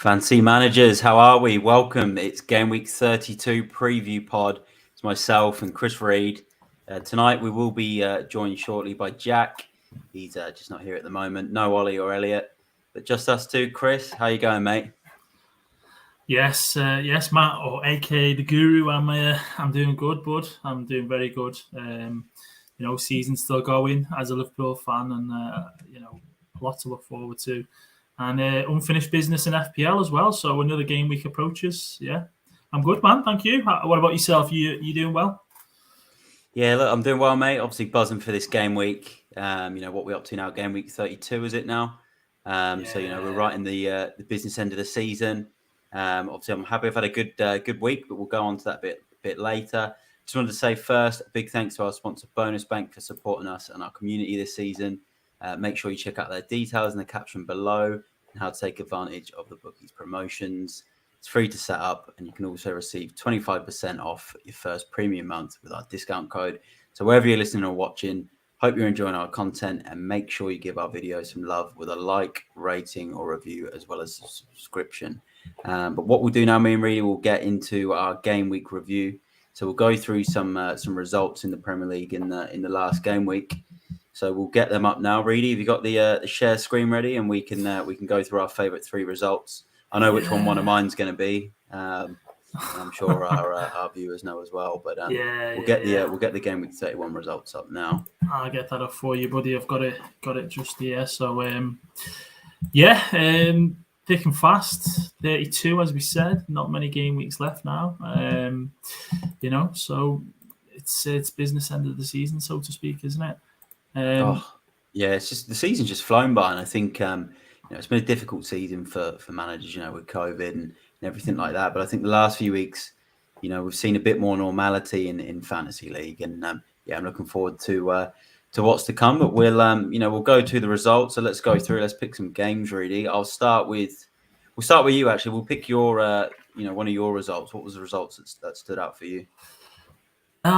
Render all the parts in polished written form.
Fancy managers, how are we? Welcome. It's Game Week 32 preview pod. It's myself and Chris Reed. Tonight we will be joined shortly by Jack. He's just not here at the moment. No Ollie or Elliot, but just us two. Chris, how you going, mate? Yes, Matt, or aka the Guru. I'm doing good, bud. I'm doing very good. Season's still going as a Liverpool fan, and a lot to look forward to. And unfinished business in FPL as well. So another game week approaches. Yeah, I'm good, man. Thank you. What about yourself? You doing well? Yeah, look, I'm doing well, mate. Obviously buzzing for this game week. What we're up to now, game week 32, is it now? So, we're right in the business end of the season. Obviously, I'm happy I've had a good week, but we'll go on to that bit later. Just wanted to say first, a big thanks to our sponsor, Bonus Bank, for supporting us and our community this season. Make sure you check out their details in the caption below and how to take advantage of the bookies promotions. It's free to set up, and you can also receive 25% off your first premium month with our discount code. So wherever you're listening or watching, hope you're enjoying our content, and make sure you give our videos some love with a like, rating, or review, as well as a subscription. But what we'll do now, me and Reedy will get into our game week review. So we'll go through some results in the Premier League in the last game week. So we'll get them up now. Reedy, have you got the share screen ready, and we can go through our favourite three results? I know which one of mine's going to be. I'm sure our viewers know as well. But we'll get the game week 31 results up now. I'll get that up for you, buddy. I've got it just here. So thick and fast. 32, as we said. Not many game weeks left now. So it's business end of the season, so to speak, isn't it? It's just the season's just flown by, and I think it's been a difficult season for managers, with COVID and everything like that. But I think the last few weeks, we've seen a bit more normality in fantasy league, and I'm looking forward to what's to come. But we'll go to the results. So let's go through. Let's pick some games, really. We'll start with you. Actually, we'll pick your one of your results. What was the results that stood out for you? It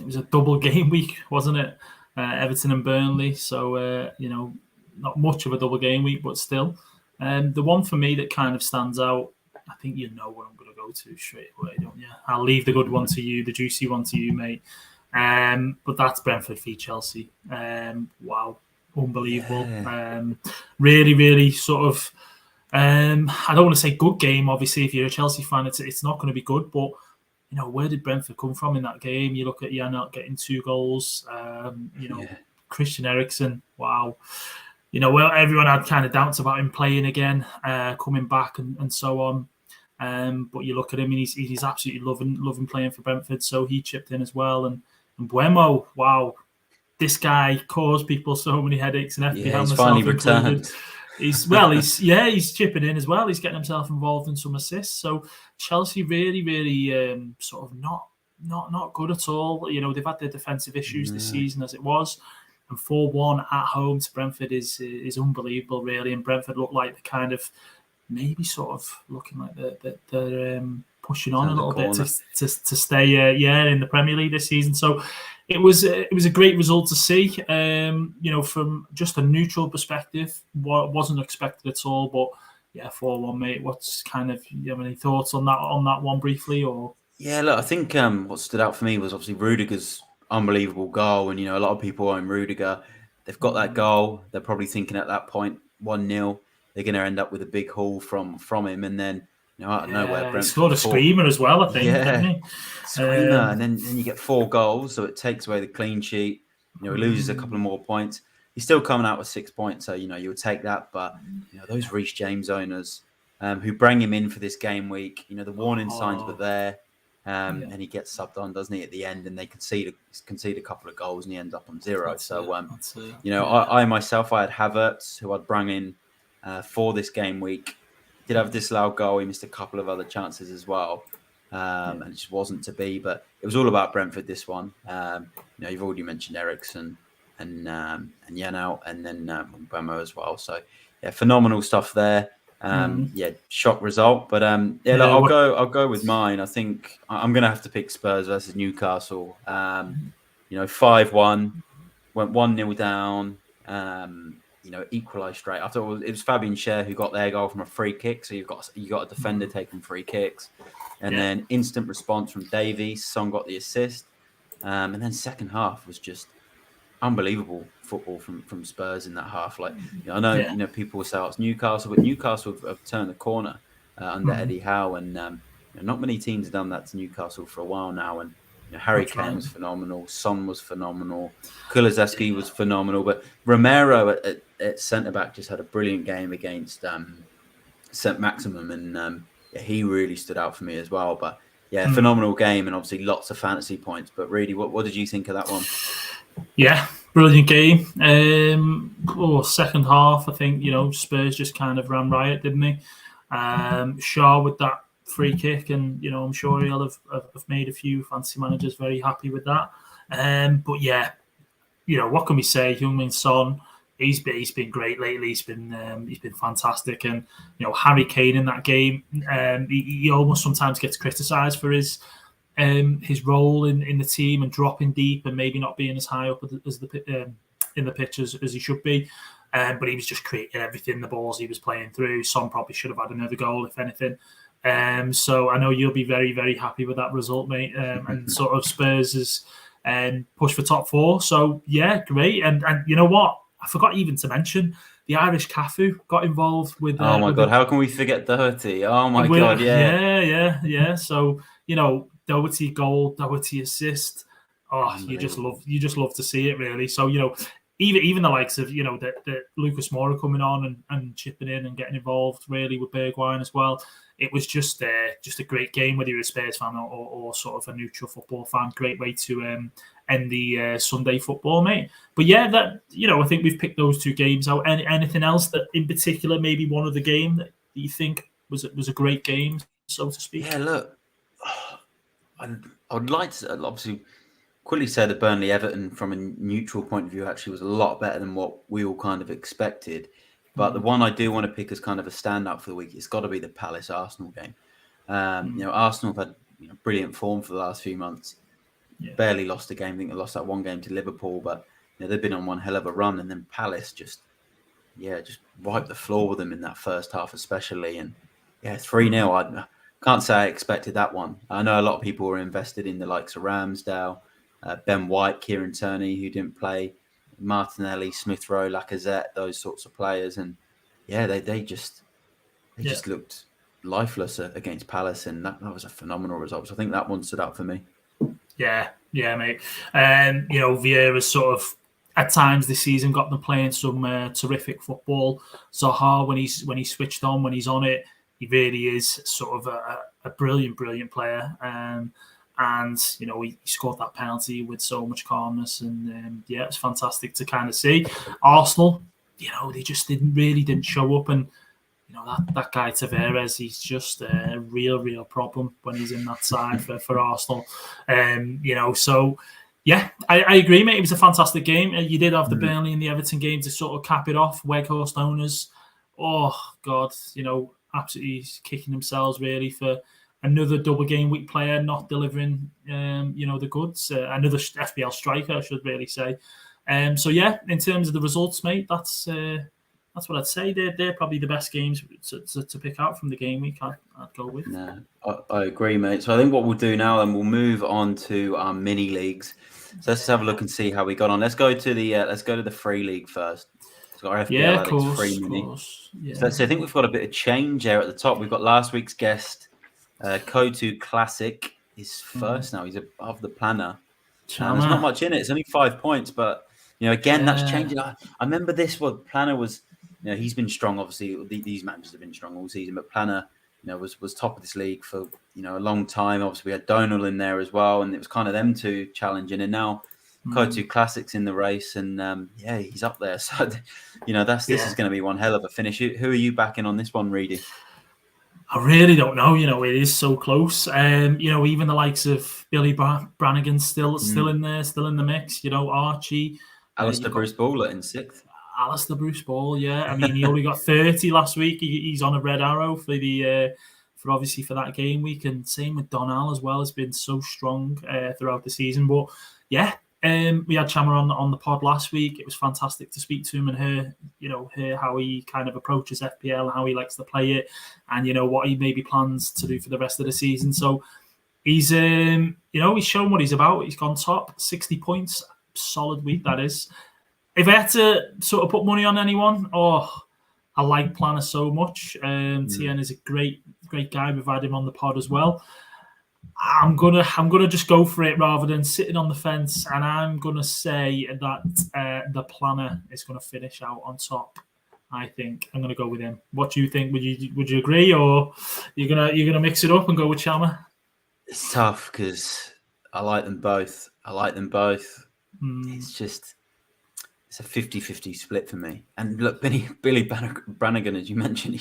was a double game week, wasn't it? Everton and Burnley. So, not much of a double game week, but still. The one for me that kind of stands out, I think you know what I'm going to go to straight away, don't you? I'll leave the good one to you, the juicy one to you, mate. But that's Brentford v Chelsea. Wow, unbelievable. Yeah. Really, really sort of, I don't want to say good game, obviously. If you're a Chelsea fan, it's not going to be good, but where did Brentford come from in that game? You look at Janelt getting 2 goals. Christian Eriksen, wow. Everyone had kind of doubts about him playing again, coming back and so on. But you look at him and he's absolutely loving playing for Brentford. So he chipped in as well. And Buemo, wow, this guy caused people so many headaches and FPL. Yeah, he's finally returned. He's chipping in as well. He's getting himself involved in some assists. So Chelsea really, really sort of not good at all. They've had their defensive issues this season as it was. And 4-1 at home to Brentford is unbelievable, really. And Brentford look like the kind of maybe sort of looking like they're pushing on a little bit to stay in the Premier League this season. So it was a great result to see. From just a neutral perspective, wasn't expected at all. But 4-1, mate. What's kind of, you have any thoughts on that one briefly? Or look, I think what stood out for me was obviously Rudiger's unbelievable goal, and a lot of people own Rudiger. They've got that goal. They're probably thinking at that point 1-0. They're going to end up with a big haul from him, and then out of nowhere, Brentford scored a screamer as well, I think. Yeah, didn't he? Screamer, and then you get 4 goals, so it takes away the clean sheet. He loses a couple of more points. He's still coming out with 6 points, so you would take that. But those Reece James owners, who bring him in for this game week. You know, the warning signs were there. And he gets subbed on, doesn't he, at the end? And they concede a couple of goals, and he ends up on 0. I myself, I had Havertz, who I'd bring in for this game week. Did have a disallowed goal. He missed a couple of other chances as well, and it just wasn't to be. But it was all about Brentford. This one, you've already mentioned Eriksen and Janelt, and then Mbeumo as well. So yeah, phenomenal stuff there. Shock result, but I'll go with mine. I think I'm going to have to pick Spurs versus Newcastle. 5-1, went 1-0 down. Equalised straight. I thought it was Fabian Schär who got their goal from a free kick. So you got a defender taking free kicks, and then instant response from Davies. Son got the assist, and then second half was just unbelievable football from Spurs in that half. Like, I know people will say it's Newcastle, but Newcastle have turned the corner under Eddie Howe, and not many teams have done that to Newcastle for a while now. And Harry Kane was phenomenal, Son was phenomenal, Kulusevski was phenomenal, but Romero at centre back just had a brilliant game against St. Maximum, and he really stood out for me as well. But phenomenal game, and obviously lots of fantasy points. But really, what did you think of that one? Yeah, brilliant game. Second half, I think, Spurs just kind of ran riot, didn't they? Shaw with that free kick, and, I'm sure he'll have made a few fantasy managers very happy with that. What can we say? Heung-min Son, he's been great lately. He's been fantastic. And, Harry Kane in that game, he almost sometimes gets criticised for his role in the team and dropping deep and maybe not being as high up as in the pitch as he should be. But he was just creating everything, the balls he was playing through. Son probably should have had another goal, if anything. So I know you'll be very, very happy with that result, mate. And sort of Spurs is push for top 4. So, yeah, great. And you know what? I forgot even to mention the Irish Cafu got involved with... oh, my God. How can we forget Doherty? Oh, my God, yeah. Yeah. So, Doherty goal, Doherty assist. Oh, you just love to see it, really. So, even the likes of, the Lucas Moura coming on and chipping in and getting involved, really, with Bergwijn as well. It was just a great game, whether you're a Spurs fan or sort of a neutral football fan. Great way to end the Sunday football, mate. But yeah, I think we've picked those 2 games out. Anything else that, in particular, maybe one of the game that you think was a great game, so to speak? Yeah, look, I would like to obviously quickly say that Burnley-Everton, from a neutral point of view, actually was a lot better than what we all kind of expected. But the one I do want to pick as kind of a standout for the week, it's got to be the Palace-Arsenal game. Arsenal have had brilliant form for the last few months. Yeah. Barely lost a game. I think they lost that one game to Liverpool, but they've been on one hell of a run. And then Palace just wiped the floor with them in that first half, especially. And 3-0. I can't say I expected that one. I know a lot of people were invested in the likes of Ramsdale, Ben White, Kieran Tierney, who didn't play, Martinelli, Smith Rowe, Lacazette, those sorts of players, and they just looked lifeless against Palace, and that was a phenomenal result. So I think that one stood out for me. Yeah, mate. Vieira's sort of at times this season got them playing some terrific football. Zaha, when he's switched on, when he's on it, he really is sort of a brilliant player. And, he scored that penalty with so much calmness. And, it's fantastic to kind of see. Arsenal, they just didn't show up. And, that guy Tavares, he's just a real problem when he's in that side for Arsenal. So, yeah, I agree, mate. It was a fantastic game. You did have the Burnley and the Everton game to sort of cap it off. Weghorst owners, oh, God, absolutely kicking themselves, really, for another double game week player not delivering, the goods. Another FPL striker, I should really say. So yeah, in terms of the results, mate, that's what I'd say. They're probably the best games to pick out from the game week. I'd go with. No, I agree, mate. So I think what we'll do now, then we'll move on to our mini leagues. So let's have a look and see how we got on. Let's go to the free league first. So our FPL Addicts free mini. Yeah. So I think we've got a bit of change there at the top. We've got last week's guest. Kotu Classic is first now. He's above the planner. There's not much in it. It's only 5 points, but again, that's changing. I remember this. What planner was he's been strong. Obviously, these managers have been strong all season, but Planner, was top of this league for a long time. Obviously, we had Donal in there as well, and it was kind of them two challenging. And now Kotu Classic's in the race, and he's up there. So this is going to be one hell of a finish. Who are you backing on this one, Reedy? I really don't know. It is so close. Even the likes of Billy Brannigan still in there, still in the mix. Archie, Alistair Bruce Ball in 6th. Alistair Bruce Ball, yeah. I mean, he only got 30 last week. He's on a red arrow for that game week, and same with Donal as well. Has been so strong throughout the season. But yeah, we had Chammer on the pod last week. It was fantastic to speak to him and hear how he kind of approaches FPL and how he likes to play it, and what he maybe plans to do for the rest of the season. So he's he's shown what he's about. He's gone top, 60 points, solid week that is. If I had to sort of put money on anyone, I like Planner so much. TN is a great guy. We've had him on the pod as well. I'm gonna just go for it rather than sitting on the fence, and I'm gonna say that the Planner is gonna finish out on top. I think I'm gonna go with him. What do you think? Would you agree, or you're gonna mix it up and go with Chammer? It's tough because I like them both. It's just. It's a 50-50 split for me. And look, Billy Brannigan, as you mentioned,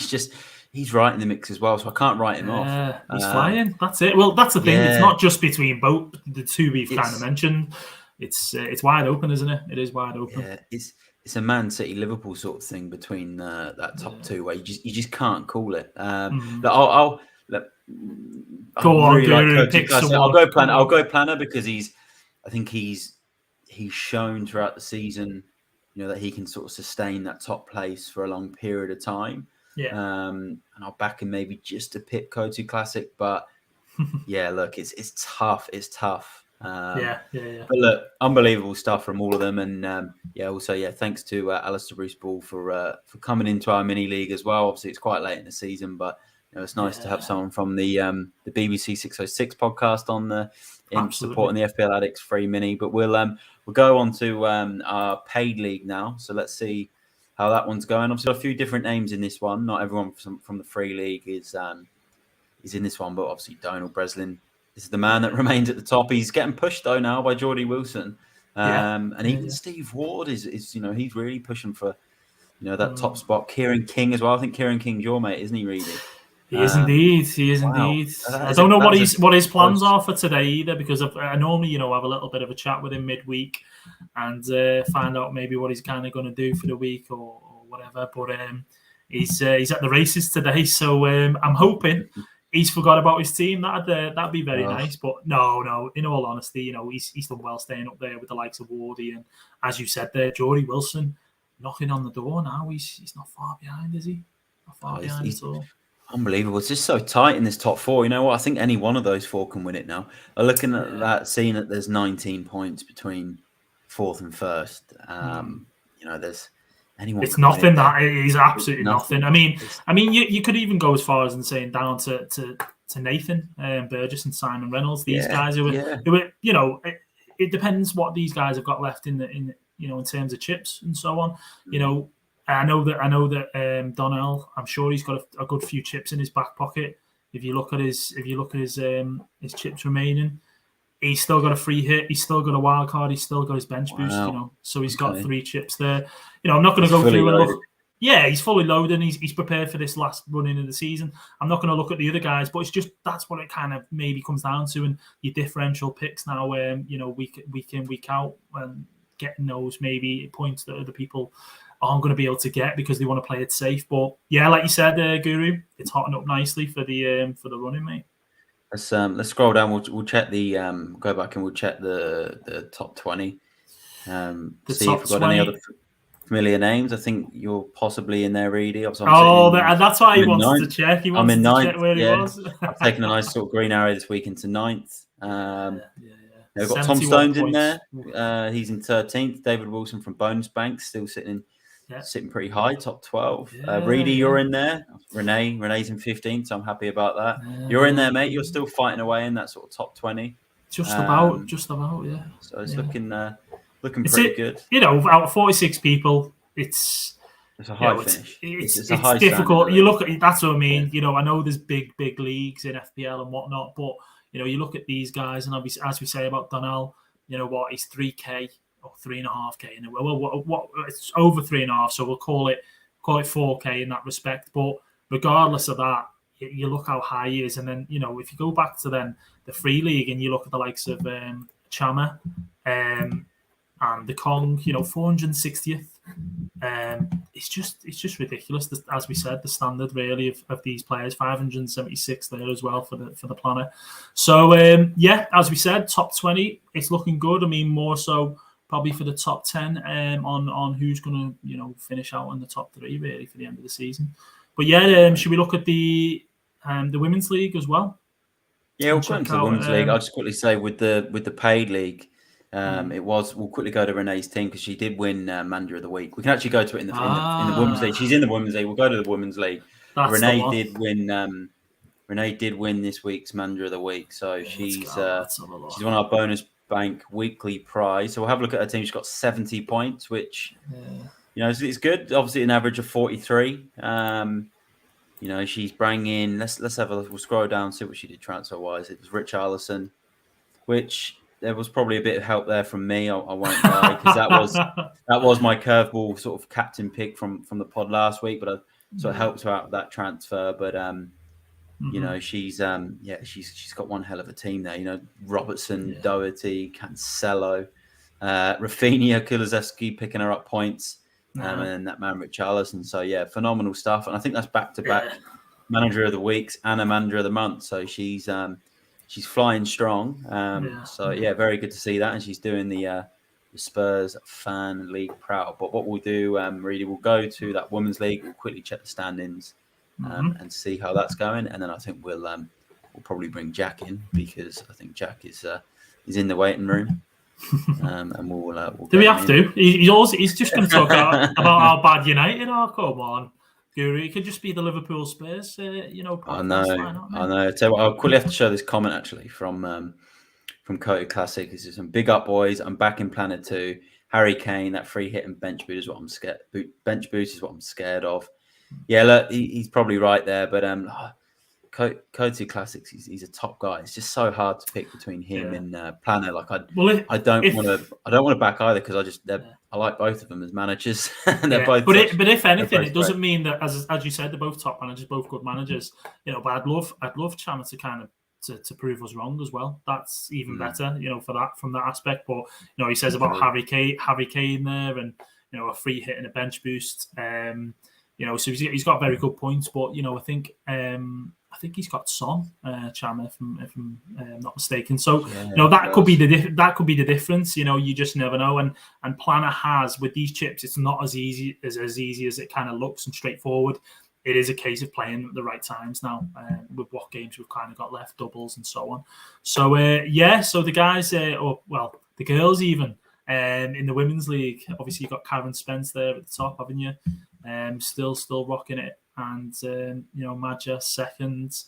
he's right in the mix as well, so I can't write him off. He's flying. That's it. Well, that's the thing. It's not just between both the two we've kind of mentioned. It's wide open, isn't it? It is wide open. Yeah, it's a Man City Liverpool sort of thing between that top two where you just can't call it. I'll go Planner because I think he's shown throughout the season. That he can sort of sustain that top place for a long period of time. Yeah. And I'll back him maybe just to pit Kotu Classic, but look, it's tough. It's tough. But look, unbelievable stuff from all of them, and also thanks to Alistair Bruce Ball for coming into our mini league as well. Obviously, it's quite late in the season, but it's nice to have someone from the BBC 606 podcast on supporting the FPL Addicts free mini. But we'll go on to our paid league now. So let's see how that one's going. Obviously, a few different names in this one. Not everyone from the free league is in this one, but obviously Donal Breslin is the man that remains at the top. He's getting pushed though now by Geordie Wilson, and even Steve Ward is he's really pushing for that top spot. Kieran King as well. I think Kieran King's your mate, isn't he, Reedy? He is indeed. I don't know what his plans are for today either, because I normally have a little bit of a chat with him midweek and find out maybe what he's kind of going to do for the week or whatever. But he's at the races today, so I'm hoping he's forgot about his team. That'd be very nice. But no. In all honesty, he's done well staying up there with the likes of Wardy and, as you said there, Geordie Wilson knocking on the door now. He's not far behind, is he? Not far behind at all. Unbelievable. It's just so tight in this top four. You know what? I think any one of those four can win it now. Looking at that, seeing that there's 19 points between fourth and first, there's anyone. It's nothing. That is absolutely nothing. I mean, you could even go as far as in saying down to Nathan Burgess and Simon Reynolds. These guys who were, it depends what these guys have got left in terms of chips and so on. I know that Donal, I'm sure he's got a good few chips in his back pocket. If you look at his chips remaining, he's still got a free hit. He's still got a wild card. He's still got his bench boost. So he's got 3 chips there. I'm not going to go through and look. Yeah, he's fully loaded. And he's prepared for this last run in of the season. I'm not going to look at the other guys, but it's just that's what it kind of maybe comes down to. And your differential picks now, week in, week out, and getting those maybe points that other people aren't going to be able to get because they want to play it safe. But yeah, like you said, Guru, it's hotting up nicely for the running, mate. Let's scroll down. We'll check the go back and we'll check the top 20. See if we've got any other familiar names. I think you're possibly in there, Reedy. That's why he wanted to check. He wanted to check where he was. I've taken a nice sort of green arrow this week into 9th. We've got Tom Stones in there. He's in 13th. David Wilson from Bonus Bank still sitting pretty high, top 12. Reedy, you're in there. Renee's in 15th, so I'm happy about that. You're in there, mate. You're still fighting away in that sort of top 20. Just about, yeah. So it's looking pretty good. Out of 46 people, it's It's a high finish. It's a high difficult. standard, You look at that's what I mean. Yeah. You know, I know there's big leagues in FPL and whatnot, but you know, you look at these guys, and obviously, as we say about Donnell, you know what, he's 3K or 3.5K, and what it's over 3.5, so we'll call it 4K in that respect. But regardless of that, you look how high he is, and then you know, if you go back to then the free league and you look at the likes of Chama, and the Kong, you know, 460th. It's just ridiculous. As we said, the standard really of these players, 576 there as well for the planner. So yeah, as we said, top 20, it's looking good. I mean, more so probably for the top 10 on who's going to, you know, finish out in the top 3 really for the end of the season. But yeah, should we look at the women's league as well? Yeah, we'll go into the women's league. I'll just quickly say with the paid league. We'll quickly go to Renee's team because she did win Manager of the Week. We can actually go to it in the women's league. She's in the women's league. We'll go to the women's league. Renee did win. Renee did win this week's Manager of the Week, so she's won our bonus bank weekly prize. So we'll have a look at her team. She's got 70 points, which you know it's good. Obviously, an average of 43. You know, she's bringing. Let's have we'll scroll down, see what she did transfer wise. It was Rich Allison, which. There was probably a bit of help there from me. I won't lie, because that was my curveball sort of captain pick from the pod last week. But I sort of helped her out with that transfer. But you know, she's got one hell of a team there. You know, Robertson, Doherty, Cancelo, Rafinha, Kulusevski picking her up points, and then that man Richarlison. So yeah, phenomenal stuff. And I think that's back to back Manager of the Weeks and a Manager of the Month. So she's flying strong. So yeah, very good to see that. And she's doing the Spurs fan league proud. But what we'll do, really, we'll go to that women's league. We'll quickly check the standings and see how that's going. And then I think we'll probably bring Jack in because I think Jack is in the waiting room. And we'll do we have to? He's just going to talk about how bad United are. Come on. Guru, it could just be the Liverpool Spurs, you know. I know. Tell you what, I'll quickly have to show this comment actually from Coated Classic. This is some big up boys. I'm back in Planet 2. Harry Kane, that free hit and bench boot is what I'm scared. Bench boost is what I'm scared of. Yeah, look, he's probably right there, but Coated Classics, he's a top guy. It's just so hard to pick between him and Planner. Like I don't want to back either because I like both of them as managers. And they're both. But if anything, it doesn't mean that as you said, they're both top managers, both good managers. You know, but I'd love Chama to kind of to prove us wrong as well. That's even better, you know, from that aspect. But you know, he says about Harry Kane there, and you know, a free hit and a bench boost. You know, so he's got very good points. But you know, I think he's got Son, Chama, if I'm not mistaken. So you know, that could be the difference. You know, you just never know. And Planner has with these chips, it's not as easy as it kind of looks and straightforward. It is a case of playing at the right times now with what games we've kind of got left, doubles and so on. So so the guys, the girls even in the women's league. Obviously, you've got Karen Spence there at the top, haven't you? Still rocking it. And you know, Madja second,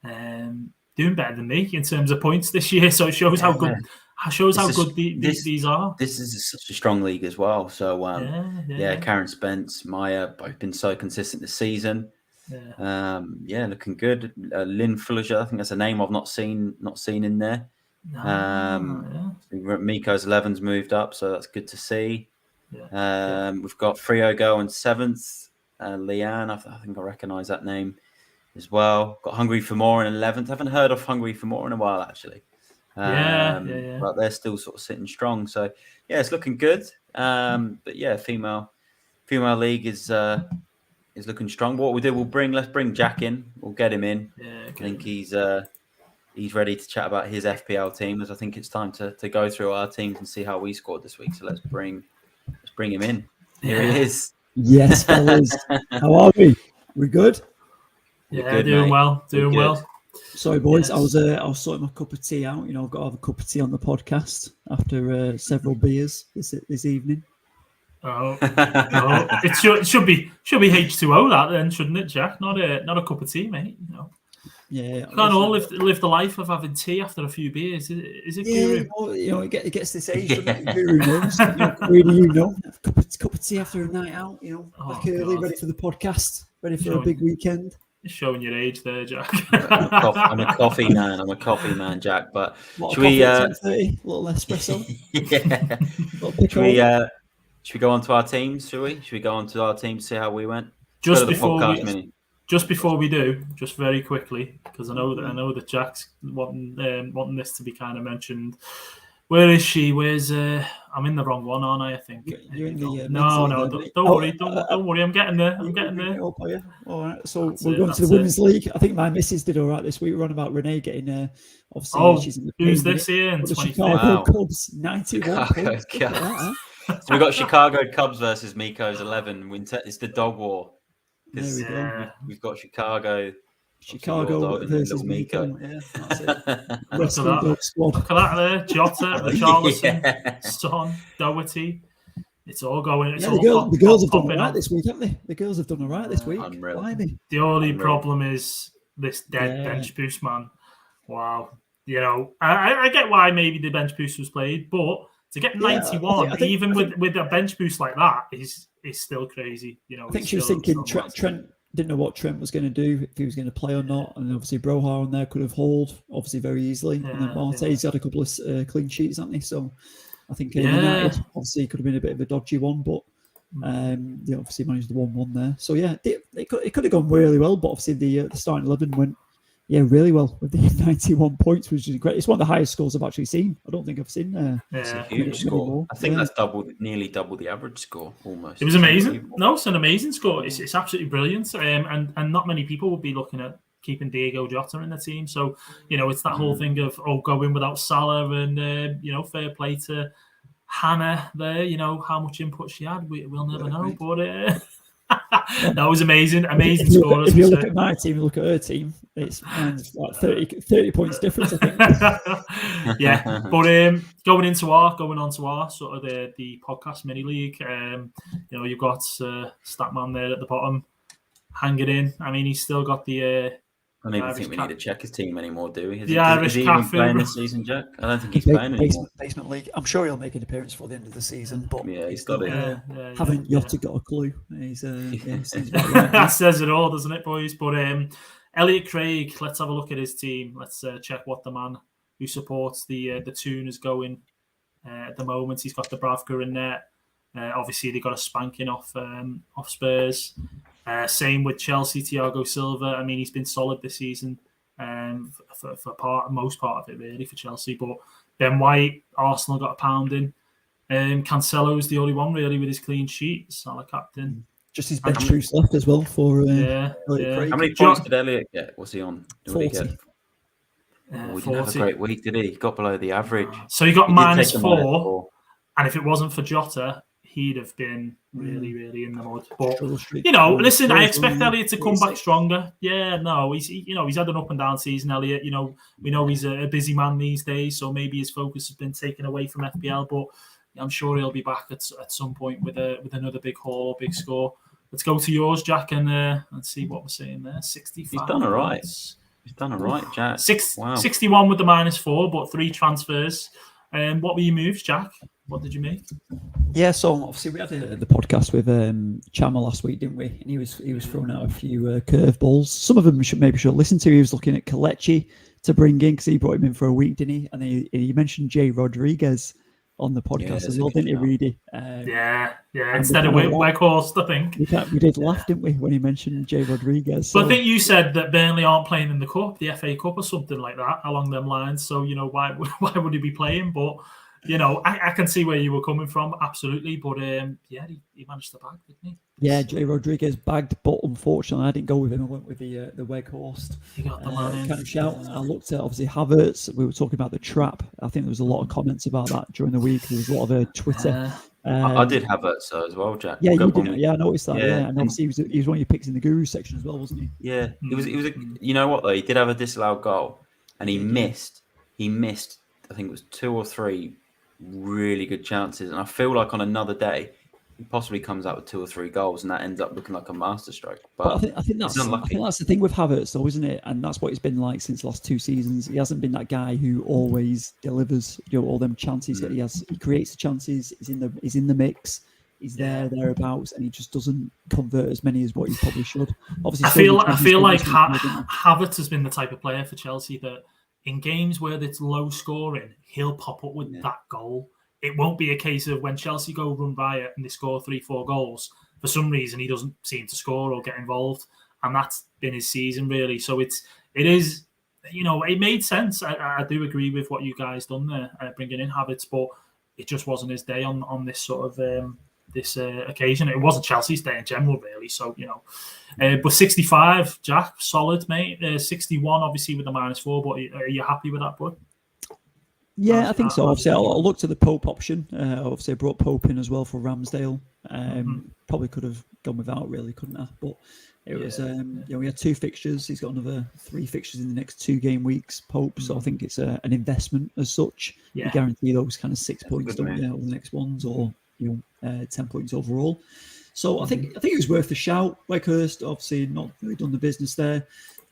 doing better than me in terms of points this year. So it shows how good these are. This is such a strong league as well. So Karen Spence, Maya, both been so consistent this season. Looking good. Lynn Fulliger, I think that's a name I've not seen in there. Miko's 11's moved up, so that's good to see. We've got Frio going 7th. Leanne, I think I recognise that name as well. Got Hungry for More in 11th. I haven't heard of Hungry for More in a while, actually. But they're still sort of sitting strong. So, yeah, it's looking good. But, yeah, female league is looking strong. What we'll do, let's bring Jack in. We'll get him in. I think he's ready to chat about his FPL team, as I think it's time to go through our teams and see how we scored this week. So let's bring him in. Here he is. Yes, fellas. How are we? We good? Yeah, good, doing well. Sorry, boys. Yes. I was sorting my cup of tea out. You know, I've got to have a cup of tea on the podcast after several beers this evening. Oh, it should be H2O that then, shouldn't it, Jack? Not a cup of tea, mate. You know. Yeah, You can't all live the life of having tea after a few beers, is it? Yeah, Guru? it gets this age, doesn't it? Who knows? Where do you know? A cup of tea after a night out, back early, ready for the podcast, ready for a big weekend. You're showing your age there, Jack. I'm a coffee man. I'm a coffee man, Jack. But should we? 10:30, a little espresso. Yeah. Should we go on to our teams? Should we go on to our teams? See how we went. Just before we do, just very quickly, because I know that Jack's wanting this to be kind of mentioned. Where is she? Where's I'm in the wrong one, aren't I? I think. You're in the no, don't worry, don't worry. I'm getting there. All right, so we're going to the Women's League. I think my missus did all right this week. We're on about Renee getting obviously. She's in the who's this here? The Chicago Cubs, 91 points. So we've got Chicago Cubs versus Miko's 11. It's the dog war. There we go. We've got Chicago versus Miko. Yeah, that's it. Look at that there. Jota, Richarlison, Son, Doherty. It's all going. The girls have done all right this week, haven't they? The girls have done all right this week. The only problem is this dead bench boost, man. Wow. I get why maybe the bench boost was played, but to get 91, even with a bench boost like that, is still crazy. I think she was thinking Trent didn't know what Trent was going to do, if he was going to play or not, and obviously Broha on there could have hauled obviously very easily, and then Marte's had a couple of clean sheets, hasn't he? So I think United obviously could have been a bit of a dodgy one, but they obviously managed the 1-1 there. So yeah, it could have gone really well, but obviously the starting 11 went really well with the 91 points, which is great. It's one of the highest scores I've actually seen. I don't think I've seen. It's a huge score. I think that's nearly double the average score almost. It was amazing. No, it's an amazing score. It's absolutely brilliant. And not many people would be looking at keeping Diego Jota in the team. So it's that whole thing of going without Salah, and fair play to Hannah there. How much input she had, we'll never know. But that was amazing score. If you look at my team, you look at her team, it's like 30 points difference, I think. Yeah, but going on to our sort of the podcast mini league, you've got Statman there at the bottom, hanging in. I mean, he's still got the. I don't even think we need to check his team anymore, do we? Irish is he even playing this season, Jack? I don't think he's playing anymore. Basement league. I'm sure he'll make an appearance for the end of the season, but he's got it. Haven't Yotta got a clue? He's that says it all, doesn't it, boys? But Elliot Craig, let's have a look at his team. Let's check what the man who supports the Toon is going at the moment. He's got the Bravka in there. Obviously, they got a spanking off Spurs. Same with Chelsea, Thiago Silva. I mean, he's been solid this season for most part of it, really, for Chelsea. But Ben White, Arsenal got a pounding. Cancelo's the only one, really, with his clean sheet. Salah captain. Just his bench boost left as well for Elliot Craig. How many points did Elliot get? What's he on? 40. He didn't have a great week, did he? He got below the average. So he got -4. And if it wasn't for Jota, he'd have been really, really in the mud. But listen, I expect Elliot to come back stronger. Yeah, no, he's had an up and down season. Elliot, we know he's a busy man these days, so maybe his focus has been taken away from FPL. But I'm sure he'll be back at some point with another big haul or big score. Let's go to yours, Jack, and see what we're saying there. 65. He's done all right. He's done all right, Jack. 61 with the -4, but 3 transfers. What were your moves, Jack? What did you make? Yeah, so obviously we had the podcast with Chama last week, didn't we? And he was throwing out a few curveballs. Some of them maybe should listen to. He was looking at Kelechi to bring in because he brought him in for a week, didn't he? And he mentioned Jay Rodriguez on the podcast as well, didn't he, Reedy? Yeah. Instead of Weghorst, I think. We did laugh, didn't we, when he mentioned Jay Rodriguez? So. But I think you said that Burnley aren't playing in the Cup, the FA Cup or something like that, along them lines. So, why would he be playing? But, I can see where you were coming from, absolutely. But, he managed to bag, didn't he? Yeah, Jay Rodriguez bagged, but unfortunately, I didn't go with him. I went with the Weghorst. You got the man kind of shout. I looked at, obviously, Havertz. We were talking about the trap. I think there was a lot of comments about that during the week. There was a lot of Twitter. I did Havertz as well, Jack. Yeah, you did. Yeah, I noticed that. Yeah, and obviously he was one of your picks in the Guru section as well, wasn't he? Yeah, he was. You know what though? He did have a disallowed goal, and he missed. I think it was 2 or 3 really good chances. And I feel like on another day, he possibly comes out with 2 or 3 goals, and that ends up looking like a masterstroke. But I think that's the thing with Havertz, though, isn't it? And that's what he's been like since the last 2 seasons. He hasn't been that guy who always delivers, all them chances that he has. He creates the chances. He's in the mix. He's thereabouts, and he just doesn't convert as many as what he probably should. Obviously, I feel like Havertz has been the type of player for Chelsea that in games where it's low scoring, he'll pop up with that goal. It won't be a case of when Chelsea go run by it and they score 3-4 goals, for some reason he doesn't seem to score or get involved, and that's been his season really. So it is, it made sense. I do agree with what you guys done there, bringing in Havertz, but it just wasn't his day on this sort of this occasion. It wasn't Chelsea's day in general, really. So but 65, Jack, solid, mate. 61, obviously with the -4, but are you happy with that, bud? Yeah, I think so. Obviously, I'll look to the Pope option. Obviously, I brought Pope in as well for Ramsdale. Probably could have gone without, really, couldn't I? But it was, we had 2 fixtures. He's got another 3 fixtures in the next 2 game weeks, Pope. So I think it's an investment as such. You guarantee those kind of 6 points, don't you, over the next ones, or 10 points overall. So I think it was worth a shout. Wakehurst obviously not really done the business there.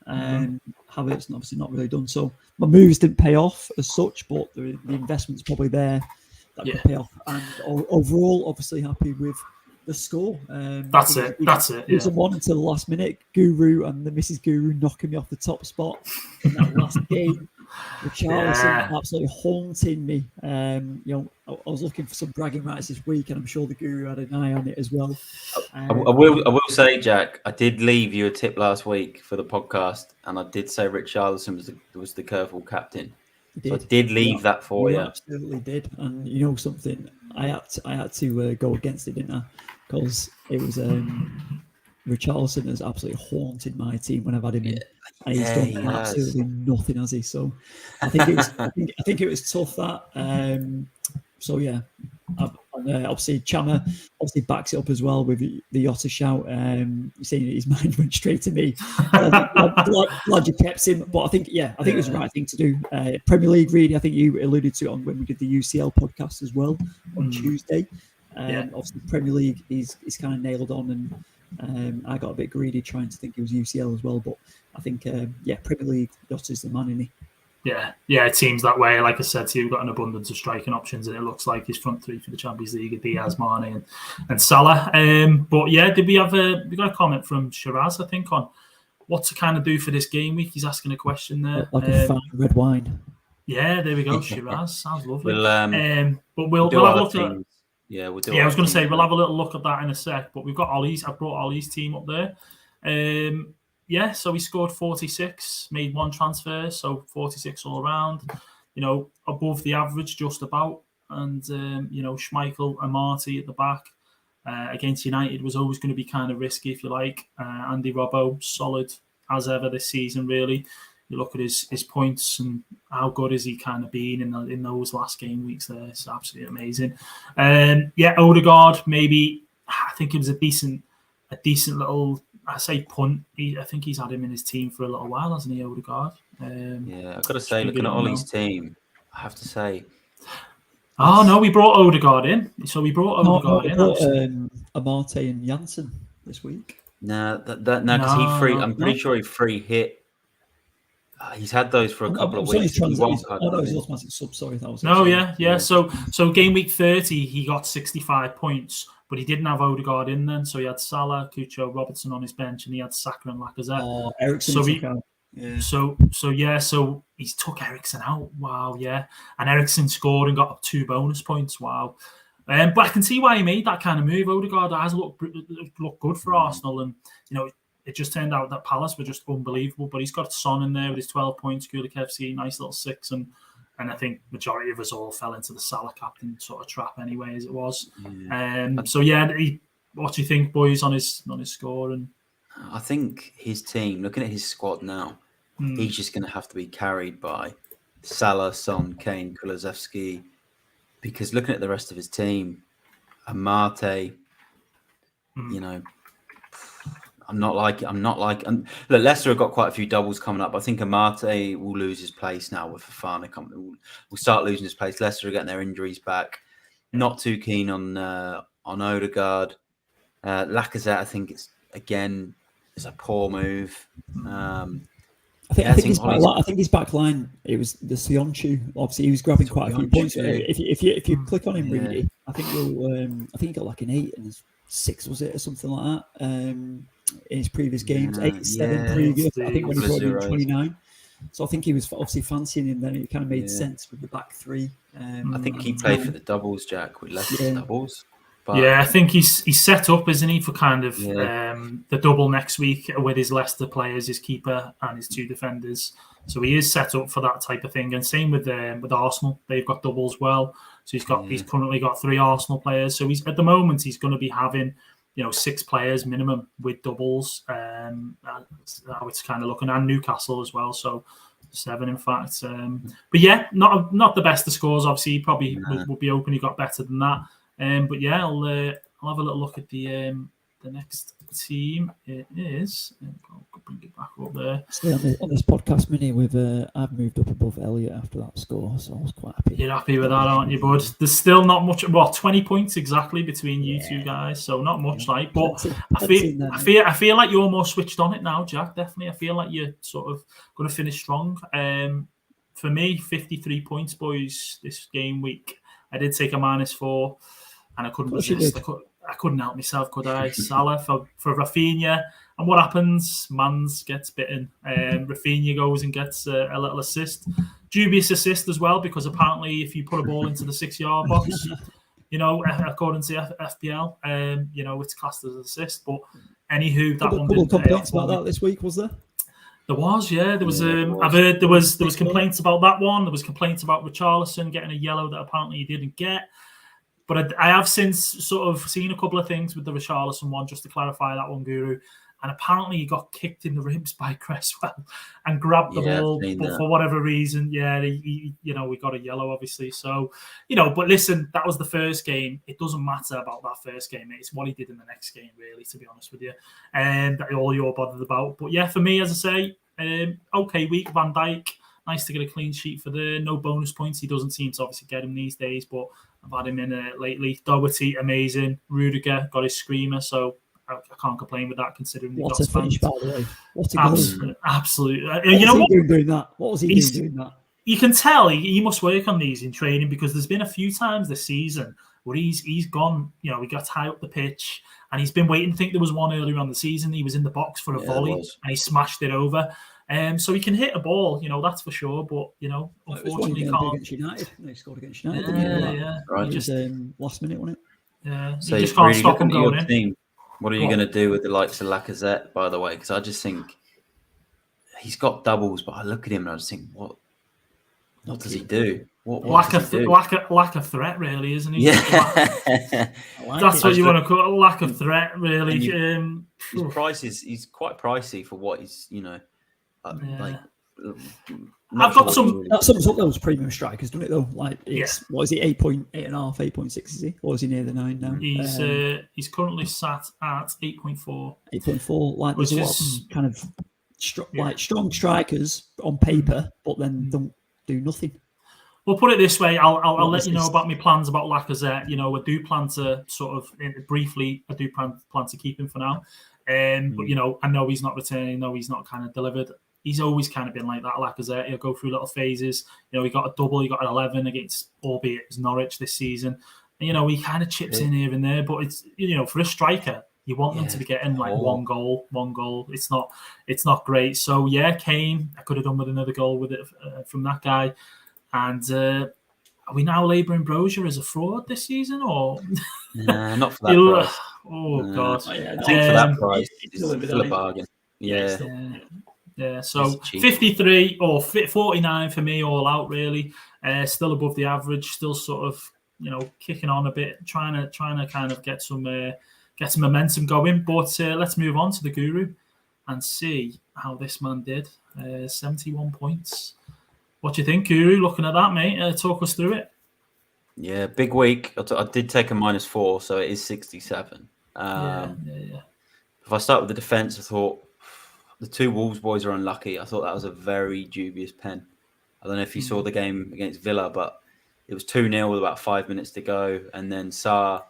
Havertz obviously not really done. So my moves didn't pay off as such, but the investment's probably there that could pay off. And overall, obviously happy with the score. That's it. It was a one until the last minute. Guru and the Mrs. Guru knocking me off the top spot in that last game. Richarlison absolutely haunting me. I was looking for some bragging rights this week, and I'm sure the Guru had an eye on it as well. I will say, Jack, I did leave you a tip last week for the podcast, and I did say Richarlison was the curveball captain. So I did leave that for you. Absolutely did, and you know something, I had to go against it, didn't I? Because it was Richarlison has absolutely haunted my team when I've had him in. And he's done absolutely nothing, has he? So I think it was it was tough that. So yeah, obviously Chama obviously backs it up as well with the Yotta shout. Seeing his mind went straight to me. Glad you kept him, but I think it was the right thing to do. Premier League, really, I think you alluded to it on when we did the UCL podcast as well on Tuesday. Obviously Premier League is kind of nailed on, and I got a bit greedy trying to think it was UCL as well, but I think Premier League, Yotta's the man, isn't he? Yeah, it seems that way. Like I said to you, we've got an abundance of striking options, and it looks like his front 3 for the Champions League are Diaz, Mane, and Salah. But yeah, we got a comment from Shiraz, I think, on what to kind of do for this game week. He's asking a question there. Like a fine red wine. Yeah, there we go, Shiraz. Sounds lovely. But we'll have a look at. Yeah, we'll do. Yeah, I was going to say we'll have a little look at that in a sec. But we've got Ollie's. I brought Ollie's team up there. So he scored 46, made 1 transfer, so 46 all around. Above the average, just about. And Schmeichel and Marty at the back against United was always going to be kind of risky, if you like. Andy Robbo, solid as ever this season, really. You look at his points and how good has he kind of been in those last game weeks there. It's absolutely amazing. Odegaard, maybe, I think it was a decent little, I say punt. I think he's had him in his team for a little while, hasn't he, Odegaard? I've got to say, looking at Ollie's team, I have to say. Oh, no, we brought Odegaard in. So we brought Odegaard in. Amarte and Janssen this week. No, because he free. I'm pretty sure he free hit. He's had those for a couple of weeks. Sorry, that was. No, yeah. So game week 30, he got 65 points, but he didn't have Odegaard in then. So he had Salah, Cucho, Robertson on his bench, and he had Saka and Lacazette. Oh, Eriksen. So he's took Eriksen out. Wow, yeah. And Eriksen scored and got up 2 bonus points. Wow. But I can see why he made that kind of move. Odegaard has looked good for Arsenal, and it just turned out that Palace were just unbelievable. But he's got Son in there with his 12 points, Gulik FC, nice little 6, and I think majority of us all fell into the Salah captain sort of trap anyway, as it was. What do you think, boys, on his score? And I think his team, looking at his squad now, he's just going to have to be carried by Salah, Son, Kane, Kulusevski, because looking at the rest of his team, Amate, look, Leicester have got quite a few doubles coming up. I think Amate will lose his place now with Fofana coming. Will start losing his place. Leicester are getting their injuries back. Not too keen on on Odegaard. Lacazette, I think it's a poor move. I think his back line, it was the Sionchu. Obviously, he was grabbing quite a few points. If you click on him, Reedy, I think he got like an 8 and 6, was it, or something like that? In his previous games, 8-7 previous. I think when he brought in 29. So I think he was obviously fancying him. Then it kind of made sense with the back three. I think he played for the doubles, Jack, with Leicester's doubles. But... Yeah, I think he's set up, isn't he, for kind of the double next week with his Leicester players, his keeper and his 2 defenders. So he is set up for that type of thing. And same with Arsenal, they've got doubles well. So he's currently got 3 Arsenal players. So he's going to be having 6 players minimum with doubles. That's how it's kind of looking, and Newcastle as well. So 7, in fact. But yeah, not the best of scores. Obviously, he probably would be hoping he got better than that. But yeah, I'll have a little look at the next team. It is. I'll bring it back up there. See, on this podcast mini, I've moved up above Elliot after that score, so I was quite happy. You're happy with that, aren't you, bud? There's still not much. Well, 20 points exactly between you two guys, so not much, like. But I feel like you're more switched on it now, Jack. Definitely, I feel like you're sort of going to finish strong. For me, 53 points, boys, this game week. I did take a -4. And I couldn't resist. I couldn't help myself, could I? Salah for Rafinha. And what happens? Mans gets bitten. Rafinha goes and gets a little assist. Dubious assist as well, because apparently if you put a ball into the 6-yard box, according to FPL, it's classed as an assist. But anywho, that one didn't complaints about that this week, was there? There was, yeah. There was. I've heard there was complaints about that one. There was complaints about Richarlison getting a yellow that apparently he didn't get. But I have since sort of seen a couple of things with the Richarlison one, just to clarify that one, Guru. And apparently he got kicked in the ribs by Cresswell and grabbed the ball. But for whatever reason, we got a yellow, obviously. So, but listen, that was the first game. It doesn't matter about that first game. It's what he did in the next game, really, to be honest with you. And that all you're bothered about. But yeah, for me, as I say, okay week, Van Dijk. Nice to get a clean sheet for no bonus points. He doesn't seem to obviously get him these days, but I've had him in lately. Doherty, amazing. Rudiger got his screamer, so I can't complain with that, considering he got a finish, by the way. What a goal. Absolutely. What was he doing that? You can tell he must work on these in training, because there's been a few times this season where he's gone, he got high up the pitch and he's been waiting. I think there was one earlier on the season. He was in the box for a volley and he smashed it over. So he can hit a ball, that's for sure. But unfortunately, he scored against United. Right. Just last minute, wasn't it? Yeah. So you just can't stop him going in. Team, what are you going to do with the likes of Lacazette, by the way? Because I just think he's got doubles, but I look at him and I just think, what does he do? Lack of threat, really, isn't he? Yeah, that's what you want to call it, lack of threat, really. His price he's quite pricey for what he's, I've got some. That sums up those premium strikers, doesn't it? Though, what is he? 8.8.5, 8.6 is he? Or is he near the 9 now? He's currently sat at 8.4. 8.4. Like there's a lot of kind of strong strikers on paper, but then don't do nothing. We'll put it this way. I'll let you know about my plans about Lacazette. I do plan to sort of briefly. I do plan to keep him for now. But I know he's not returning. No, he's not kind of delivered. He's always kind of been like that, Lacazette. He'll go through little phases. He got a double. He got an 11 against, albeit it was Norwich this season. And, he kind of chips in here and there. But it's, for a striker, you want them to be getting like one goal. It's not great. So yeah, Kane. I could have done with another goal with it from that guy. And are we now labouring Brozier as a fraud this season, or? Nah, not for that price. Oh God! I think for that price, it's still a bargain. Yeah. So 53 or 49 for me, all out really. Still above the average. Still sort of kicking on a bit, trying to kind of get some momentum going. But let's move on to the Guru and see how this man did. 71 points. What do you think, Guru? Looking at that, mate, talk us through it. Yeah, big week. I did take a -4, so it is 67. If I start with the defence, I thought the 2 Wolves boys are unlucky. I thought that was a very dubious pen. I don't know if you saw the game against Villa, but it was 2-0 with about 5 minutes to go. And then Sarr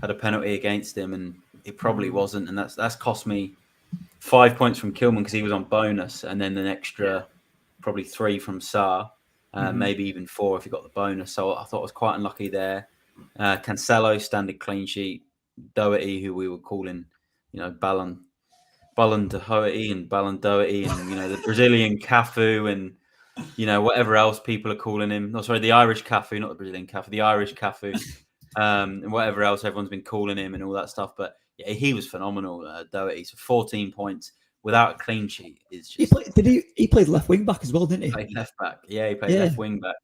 had a penalty against him, and it probably wasn't, and that's cost me 5 points from Kilman because he was on bonus, and then an extra probably 3 from Sarr, maybe even 4 if he got the bonus. So I thought I was quite unlucky there. Cancelo standard clean sheet, Doherty, who we were calling, Ballon Doherty and Ballon Doherty, and the Brazilian Cafu, and whatever else people are calling him. No, sorry, the Irish Cafu, not the Brazilian Cafu, the Irish Cafu, and whatever else everyone's been calling him and all that stuff. But yeah, he was phenomenal, Doherty. So 14 points without a clean sheet is just. He played left wing back as well, didn't he? Played left back. Yeah, he played left wing back.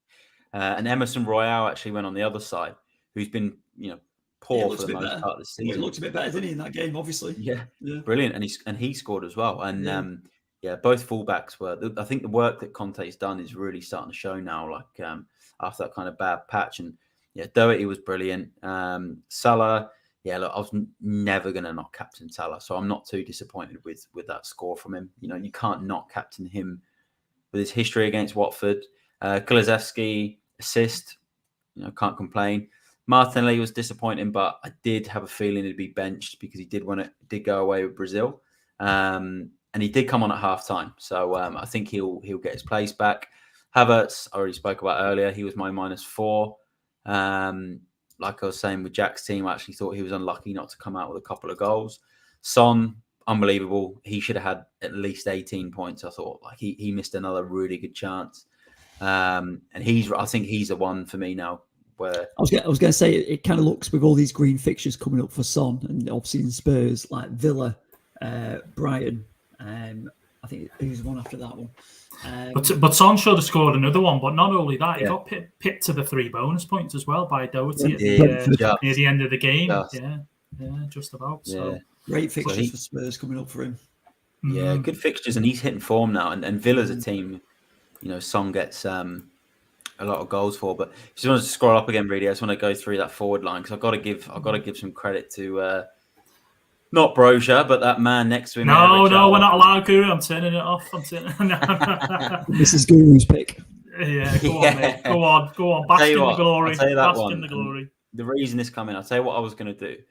And Emerson Royale actually went on the other side, who's been poor for the most part of the season. He looked a bit better, didn't he, in that game? Obviously. Yeah. Brilliant, and he scored as well. And both fullbacks were. I think the work that Conte's done is really starting to show now. Like after that kind of bad patch, and Doherty was brilliant. Salah. Yeah, look, I was never going to not captain Salah, so I'm not too disappointed with that score from him. You can't not captain him with his history against Watford. Kulusevski assist, can't complain. Martinelli was disappointing, but I did have a feeling he'd be benched because he did go away with Brazil, and he did come on at half time. So I think he'll get his place back. Havertz, I already spoke about earlier. He was my -4. Like I was saying with Jack's team, I actually thought he was unlucky not to come out with a couple of goals. Son, unbelievable. He should have had at least 18 points. I thought he missed another really good chance. And I think he's the one for me now. Where I was going to say it kind of looks with all these green fixtures coming up for Son, and obviously in Spurs like Villa, Brighton. I think who's one after that one. But Son should have scored another one. But not only that, he got pipped to the 3 bonus points as well by Doherty near the end of the game. Just about. So great fixtures for Spurs coming up for him. Yeah, good fixtures, and he's hitting form now. And Villa's a team, Son gets a lot of goals for. But if you want to scroll up again, really, I just want to go through that forward line because I've got to give some credit to. Not Brozier, but that man next to him. No, we're not allowed, Guru. I'm turning it off. This is Guru's pick. Yeah, go on, mate. Go on. Bask in the glory. Bask in the glory. The reason this coming, I'll tell you what I was going to do.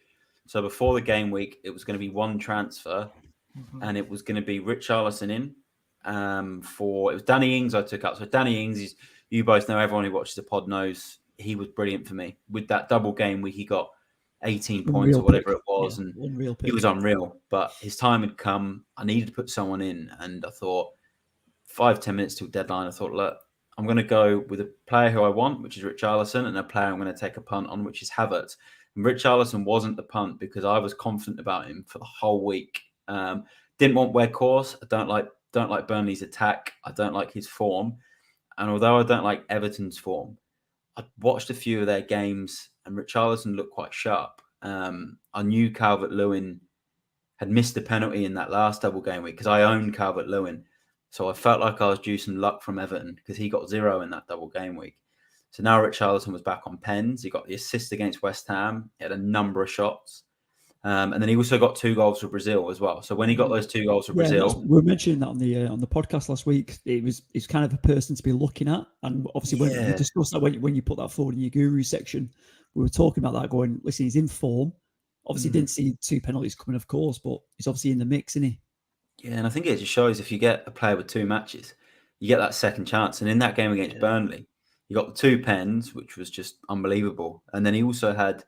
So before the game week, it was going to be one transfer, and it was going to be Richarlison in. It was Danny Ings I took out. So Danny Ings, you both know, everyone who watches the pod knows, he was brilliant for me. With that double game week, he got 18 points or whatever it was, and he was unreal. But his time had come. I needed to put someone in, and I thought 5-10 minutes till deadline. I thought, look, I'm going to go with a player who I want, which is Richarlison, and a player I'm going to take a punt on, which is Havertz. And Richarlison wasn't the punt because I was confident about him for the whole week. Didn't want Weghorst. I don't like Burnley's attack. I don't like his form, and although I don't like Everton's form, I watched a few of their games, and Richarlison looked quite sharp. I knew Calvert-Lewin had missed the penalty in that last double game week because I owned Calvert-Lewin. So I felt like I was due some luck from Everton because he got 0 in that double game week. So now Richarlison was back on pens. He got the assist against West Ham. He had a number of shots. And then he also got 2 goals for Brazil as well. So when he got those 2 goals for Brazil... We were mentioning that on the podcast last week. It's kind of a person to be looking at. And obviously when we discussed that, when you put that forward in your guru section, we were talking about that going, listen, he's in form. Obviously didn't see 2 penalties coming, of course, but he's obviously in the mix, isn't he? Yeah, and I think it just shows if you get a player with 2 matches, you get that second chance. And in that game against Burnley, he got the 2 pens, which was just unbelievable. And then he also had a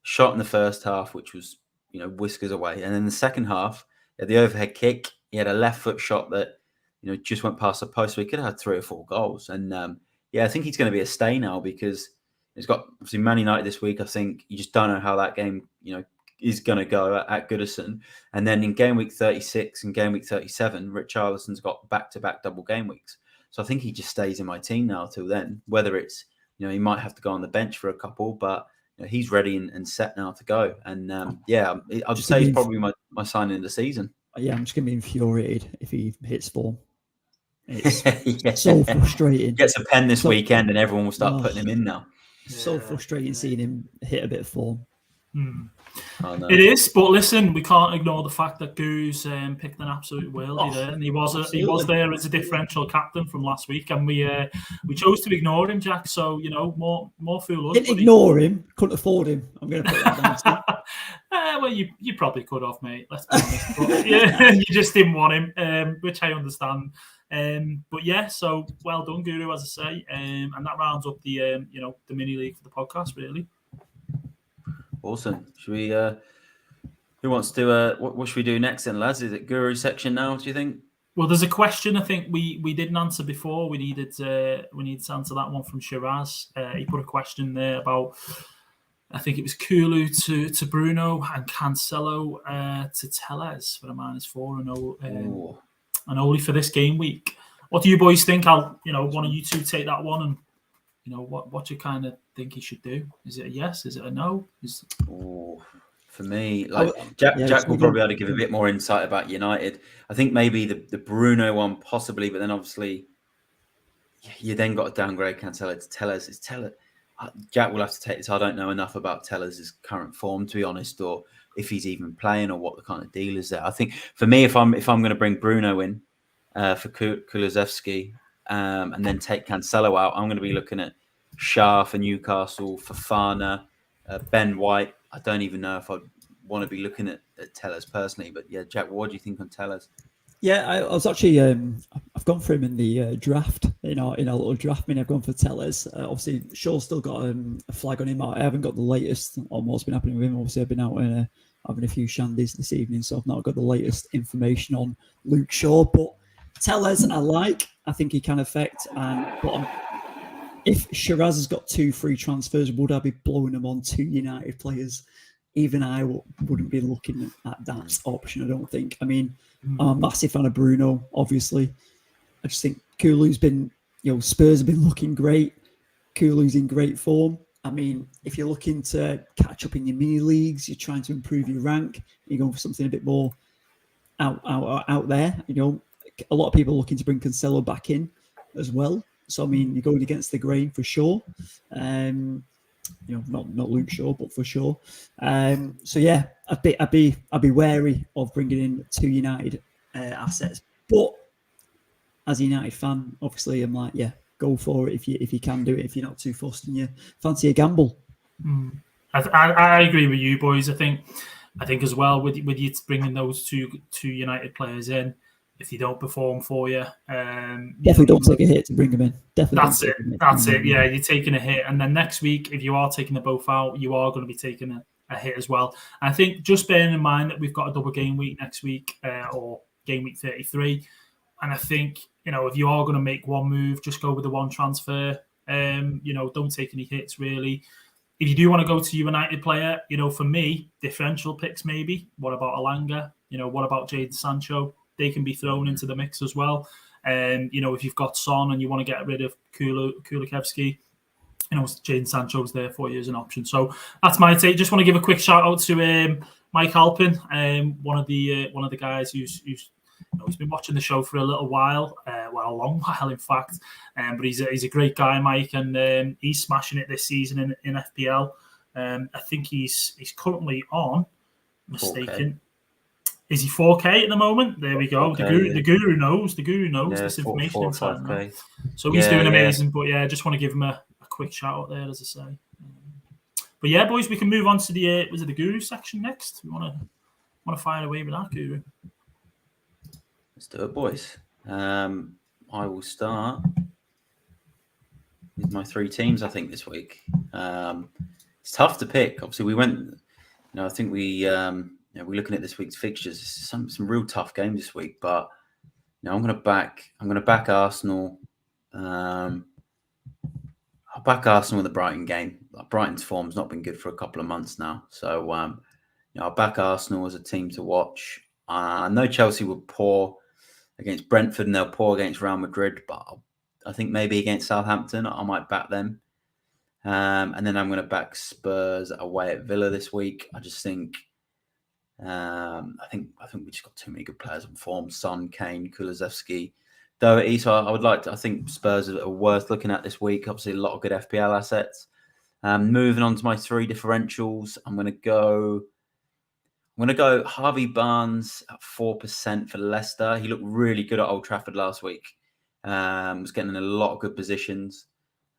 shot in the first half, which was, whiskers away. And then the second half, he had the overhead kick. He had a left foot shot that, just went past the post. So he could have had 3 or 4 goals. And I think he's going to be a stay now because he's got obviously Man United this week. I think you just don't know how that game, is going to go at Goodison. And then in game week 36 and game week 37, Richarlison's got back-to-back double game weeks. So I think he just stays in my team now till then, whether it's, he might have to go on the bench for a couple, but he's ready and set now to go. And I'll just say he's probably my signing of the season. Yeah, I'm just going to be infuriated if he hits form. It's so frustrating. Gets a pen this weekend and everyone will start putting him in now. So frustrating seeing him hit a bit of form. Oh, no. It is, but listen, we can't ignore the fact that Guru's picked an absolute worldie there, and he was there as a differential captain from last week, and we chose to ignore him, Jack. So more fool us. Didn't ignore him, couldn't afford him. I'm going to put that down. Well, you probably could have, mate. Let's be honest. But, yeah, you just didn't want him, which I understand. But yeah, so well done, Guru, as I say, and that rounds up the the mini league for the podcast, really. Awesome. Should we? Who wants to? What should we do next, then, lads? Is it Guru section now? Do you think? Well, there's a question I think we didn't answer before. We needed to answer that one from Shiraz. He put a question there about, I think it was Kulu to Bruno and Cancelo to Tellez for a -4 and only for this game week. What do you boys think? One of you two take that one, and what do you kind of think he should do? Is it a yes? Is it a no? For me, Jack will probably be able to give a bit more insight about United. I think maybe the Bruno one possibly, but then obviously you then got to downgrade Cancelo to Tellez. It's Tellez. Jack will have to take this. I don't know enough about Tellez's current form, to be honest, or if he's even playing, or what the kind of deal is there. I think for me, if I'm going to bring Bruno in for Kulusevski and then take Cancelo out, I'm going to be looking at Shah for Newcastle, Fofana, Ben White. I don't even know if I'd want to be looking at Tellez personally, but yeah, Jack, what do you think on Tellez? Yeah, I was actually I've gone for him in the draft in our little draft mini. I've gone for Tellez. Obviously, Shaw's still got a flag on him. I haven't got the latest on what's been happening with him. Obviously, I've been out having a few shandies this evening, so I've not got the latest information on Luke Shaw. But Tellez, I think he can affect. If Shiraz has got 2 free transfers, would I be blowing them on 2 United players? Even I wouldn't be looking at that option, I don't think. I mean, I'm a massive fan of Bruno, obviously. I just think Kulu's been, Spurs have been looking great. Kulu's in great form. I mean, if you're looking to catch up in your mini leagues, you're trying to improve your rank, you're going for something a bit more out there. A lot of people are looking to bring Cancelo back in as well. So I mean, you're going against the grain for sure. Not Luke Shaw, but for sure. So yeah, I'd be wary of bringing in 2 United assets. But as a United fan, obviously, I'm like, yeah, go for it if you can do it. If you're not too fussed and you fancy a gamble. I agree with you, boys. I think as well with you bringing those two United players in. If they don't perform for you, definitely don't take a hit to bring them in. Definitely. That's it. Yeah, you're taking a hit, and then next week, if you are taking them both out, you are going to be taking a hit as well. And I think just bearing in mind that we've got a double game week next week, or game week 33, and I think if you are going to make one move, just go with the one transfer. Don't take any hits really. If you do want to go to United player, for me, differential picks maybe. What about Alanga? What about Jadon Sancho? They can be thrown into the mix as well. And, if you've got Son and you want to get rid of Kulusevski, Jadon Sancho's there for you as an option. So that's my take. Just want to give a quick shout out to Mike Halpin, one of the guys who's he's been watching the show for a little while, a long while in fact. But he's a great guy, Mike, and he's smashing it this season in FPL. I think he's currently on, mistaken. 4K. Is he 4K at the moment? There we go. 4K, the guru knows this information inside now. So he's doing amazing. Yeah. But yeah, I just want to give him a quick shout out there, as I say. But yeah, boys, we can move on to the guru section next. We want to fire away with that, Guru. Let's do it, boys. I will start with my 3 teams. I think this week it's tough to pick. Obviously, we went. I think we're looking at this week's fixtures. Some real tough games this week, but I'm going to back Arsenal. I'll back Arsenal in the Brighton game. Brighton's form's not been good for a couple of months now, so I'll back Arsenal as a team to watch. I know Chelsea were poor against Brentford and they're poor against Real Madrid, but I think maybe against Southampton I might back them. And then I'm going to back Spurs away at Villa this week. I just think. I think we just got too many good players on form. Son, Kane, Kulusevski, Doherty. So I think Spurs are worth looking at this week. Obviously, a lot of good FPL assets. Moving on to my 3 differentials, I'm going to go Harvey Barnes at 4% for Leicester. He looked really good at Old Trafford last week. Was getting in a lot of good positions.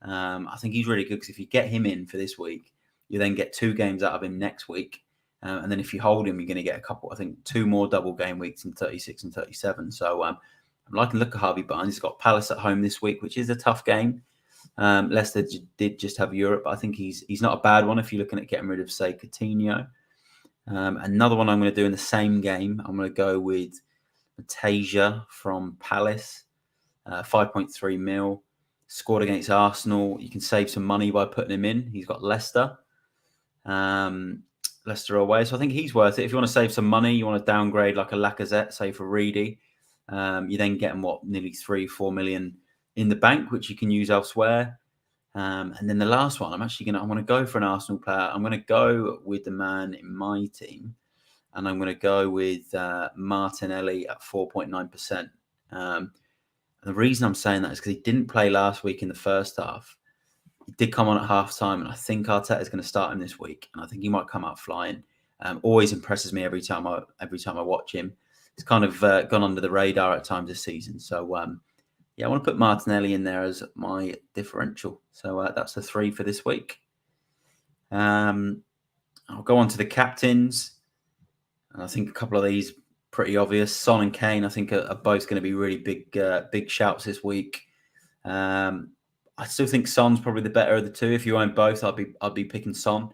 I think he's really good because if you get him in for this week, you then get 2 games out of him next week. And then if you hold him, you're going to get 2 more double game weeks in 36 and 37. So I'm liking the look at Harvey Barnes. He's got Palace at home this week, which is a tough game. Leicester did just have Europe. I think he's not a bad one if you're looking at getting rid of, say, Coutinho. Another one I'm going to do in the same game, I'm going to go with Matasia from Palace, 5.3 mil. Scored against Arsenal. You can save some money by putting him in. He's got Leicester. Leicester away. So I think he's worth it. If you want to save some money, you want to downgrade like a Lacazette, say for Reedy, you then get him, nearly 3-4 million in the bank, which you can use elsewhere. And then the last one, I'm going to go for an Arsenal player. I'm going to go with the man in my team, and I'm going to go with Martinelli at 4.9%. And the reason I'm saying that is because he didn't play last week in the first half. He did come on at half time, and I think Arteta is going to start him this week, and I think he might come out flying. Always impresses me every time I watch him. He's kind of gone under the radar at times this season. So I want to put Martinelli in there as my differential. So that's the 3 for this week. I'll go on to the captains, and I think a couple of these pretty obvious. Son and Kane, I think, are both going to be really big shouts this week. I still think Son's probably the better of the 2. If you own both, I'd be picking Son.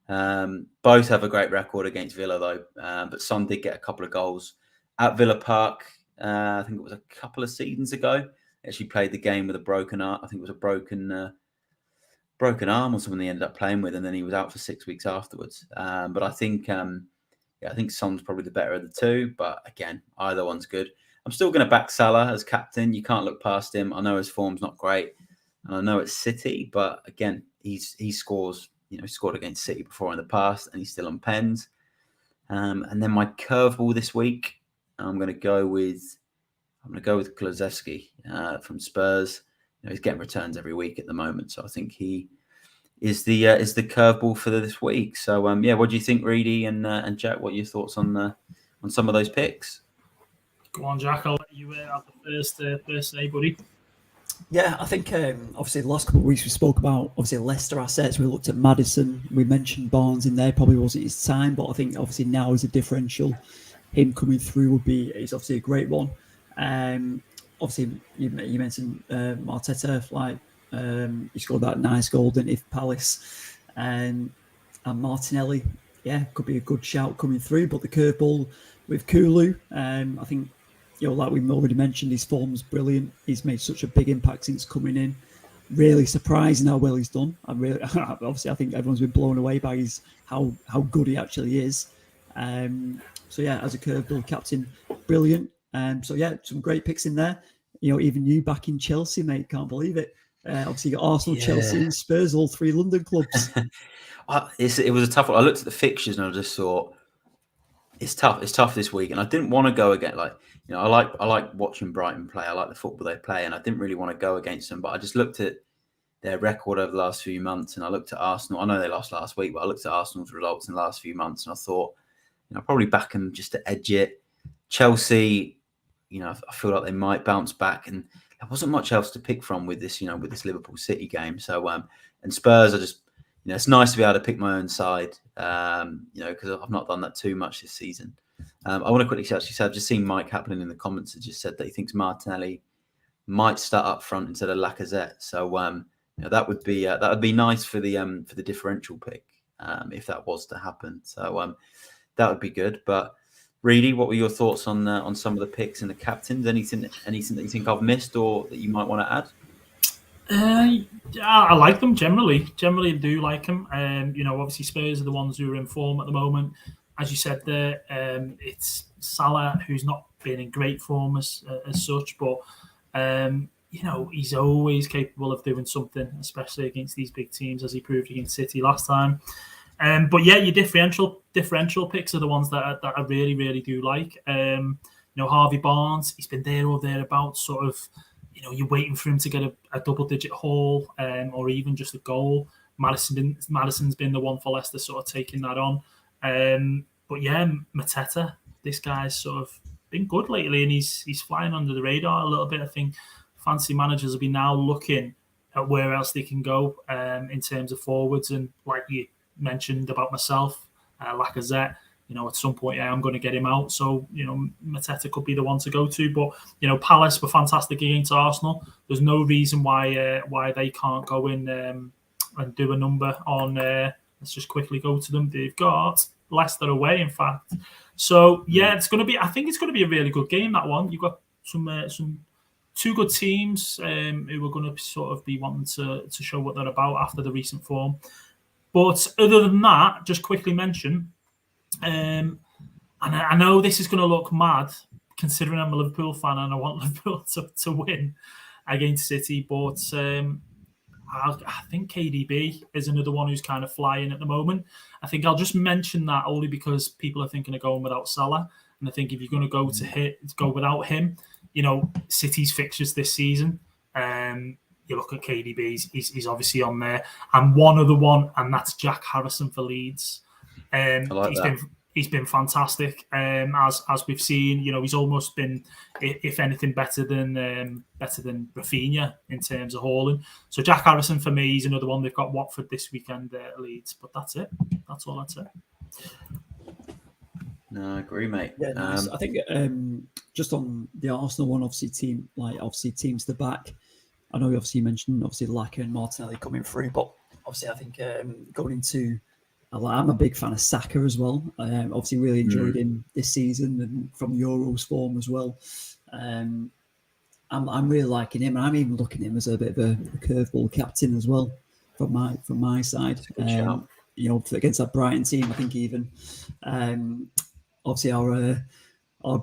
Both have a great record against Villa though, but Son did get a couple of goals at Villa Park. I think it was a couple of seasons ago. Actually played the game with a broken arm. I think it was a broken arm or something they ended up playing with, and then he was out for 6 weeks afterwards. But I think Son's probably the better of the 2. But again, either one's good. I'm still going to back Salah as captain. You can't look past him. I know his form's not great, and I know it's City, but again, he scores. He scored against City before in the past, and he's still on pens. And then my curveball this week, I'm going to go with Kulusevski from Spurs. He's getting returns every week at the moment, so I think he is the curveball for this week. So what do you think, Reedy and Jack? What are your thoughts on some of those picks? Go on, Jack. I'll let you have the first say, buddy. Yeah, I think obviously the last couple of weeks we spoke about obviously Leicester assets. We looked at Maddison. We mentioned Barnes in there. Probably wasn't his time, but I think obviously now as a differential, him coming through is obviously a great one. Obviously you mentioned Arteta, he scored that nice goal in Palace, and Martinelli, could be a good shout coming through. But the curveball with Kulu, I think. Like we've already mentioned, his form's brilliant. He's made such a big impact since coming in. Really surprising how well he's done. Obviously, I think everyone's been blown away by how good he actually is. As a curveball captain, brilliant. Some great picks in there. Even you back in Chelsea, mate, can't believe it. Obviously, you got Arsenal, Chelsea, and Spurs, all 3 London clubs. It was a tough one. I looked at the fixtures and I just thought, it's tough. It's tough this week, and I didn't want to go again. I like watching Brighton play. I like the football they play, and I didn't really want to go against them. But I just looked at their record over the last few months, and I looked at Arsenal. I know they lost last week, but I looked at Arsenal's results in the last few months, and I thought, I'll probably back them just to edge it. Chelsea, I feel like they might bounce back, and there wasn't much else to pick from with this Liverpool City game. So, and Spurs, I just. It's nice to be able to pick my own side, because I've not done that too much this season. I want to quickly say, I've just seen Mike Kaplan in the comments that just said that he thinks Martinelli might start up front instead of Lacazette. So that would be nice for the differential pick if that was to happen. So that would be good. But Reedy, what were your thoughts on some of the picks and the captains? Anything that you think I've missed or that you might want to add? I like them generally. Generally, I do like them. Obviously Spurs are the ones who are in form at the moment. As you said there, it's Salah who's not been in great form as such, but he's always capable of doing something, especially against these big teams, as he proved against City last time. Your differential picks are the ones that I really, really do like. Harvey Barnes, he's been there or thereabouts, you're waiting for him to get a double-digit haul or even just a goal. Maddison's been the one for Leicester sort of taking that on. But yeah, Mateta, this guy's sort of been good lately, and he's flying under the radar a little bit. I think fancy managers will be now looking at where else they can go in terms of forwards, and like you mentioned about myself, Lacazette. At some point, I'm going to get him out. So, Mateta could be the one to go to. But, Palace were fantastic against Arsenal. There's no reason why they can't go in and do a number on. Let's just quickly go to them. They've got Leicester away, in fact. So, yeah, it's going to be. I think it's going to be a really good game, that one. You've got some two good teams who are going to sort of be wanting to show what they're about after the recent form. But other than that, just quickly mention, and I know this is going to look mad considering I'm a Liverpool fan and I want Liverpool to win against City, but I think KDB is another one who's kind of flying at the moment. I think I'll just mention that only because people are thinking of going without Salah, and I think if you're going to go without him, City's fixtures this season. You look at KDB, he's obviously on there, and one other one, and that's Jack Harrison for Leeds. He's been fantastic, as we've seen. He's almost been, if anything, better than Rafinha in terms of hauling. So Jack Harrison for me, he's another one. They've got Watford this weekend at Leeds, but that's it. That's all I'd say. No, I agree, mate. Yeah, nice. I think just on the Arsenal one, obviously teams to back. I know you mentioned Laka and Martinelli coming through, but obviously I think going into, I'm a big fan of Saka as well. Obviously really enjoyed him this season and from Euros form as well. I'm really liking him, and I'm even looking at him as a bit of a curveball captain as well from my side. Against that Brighton team, I think even obviously our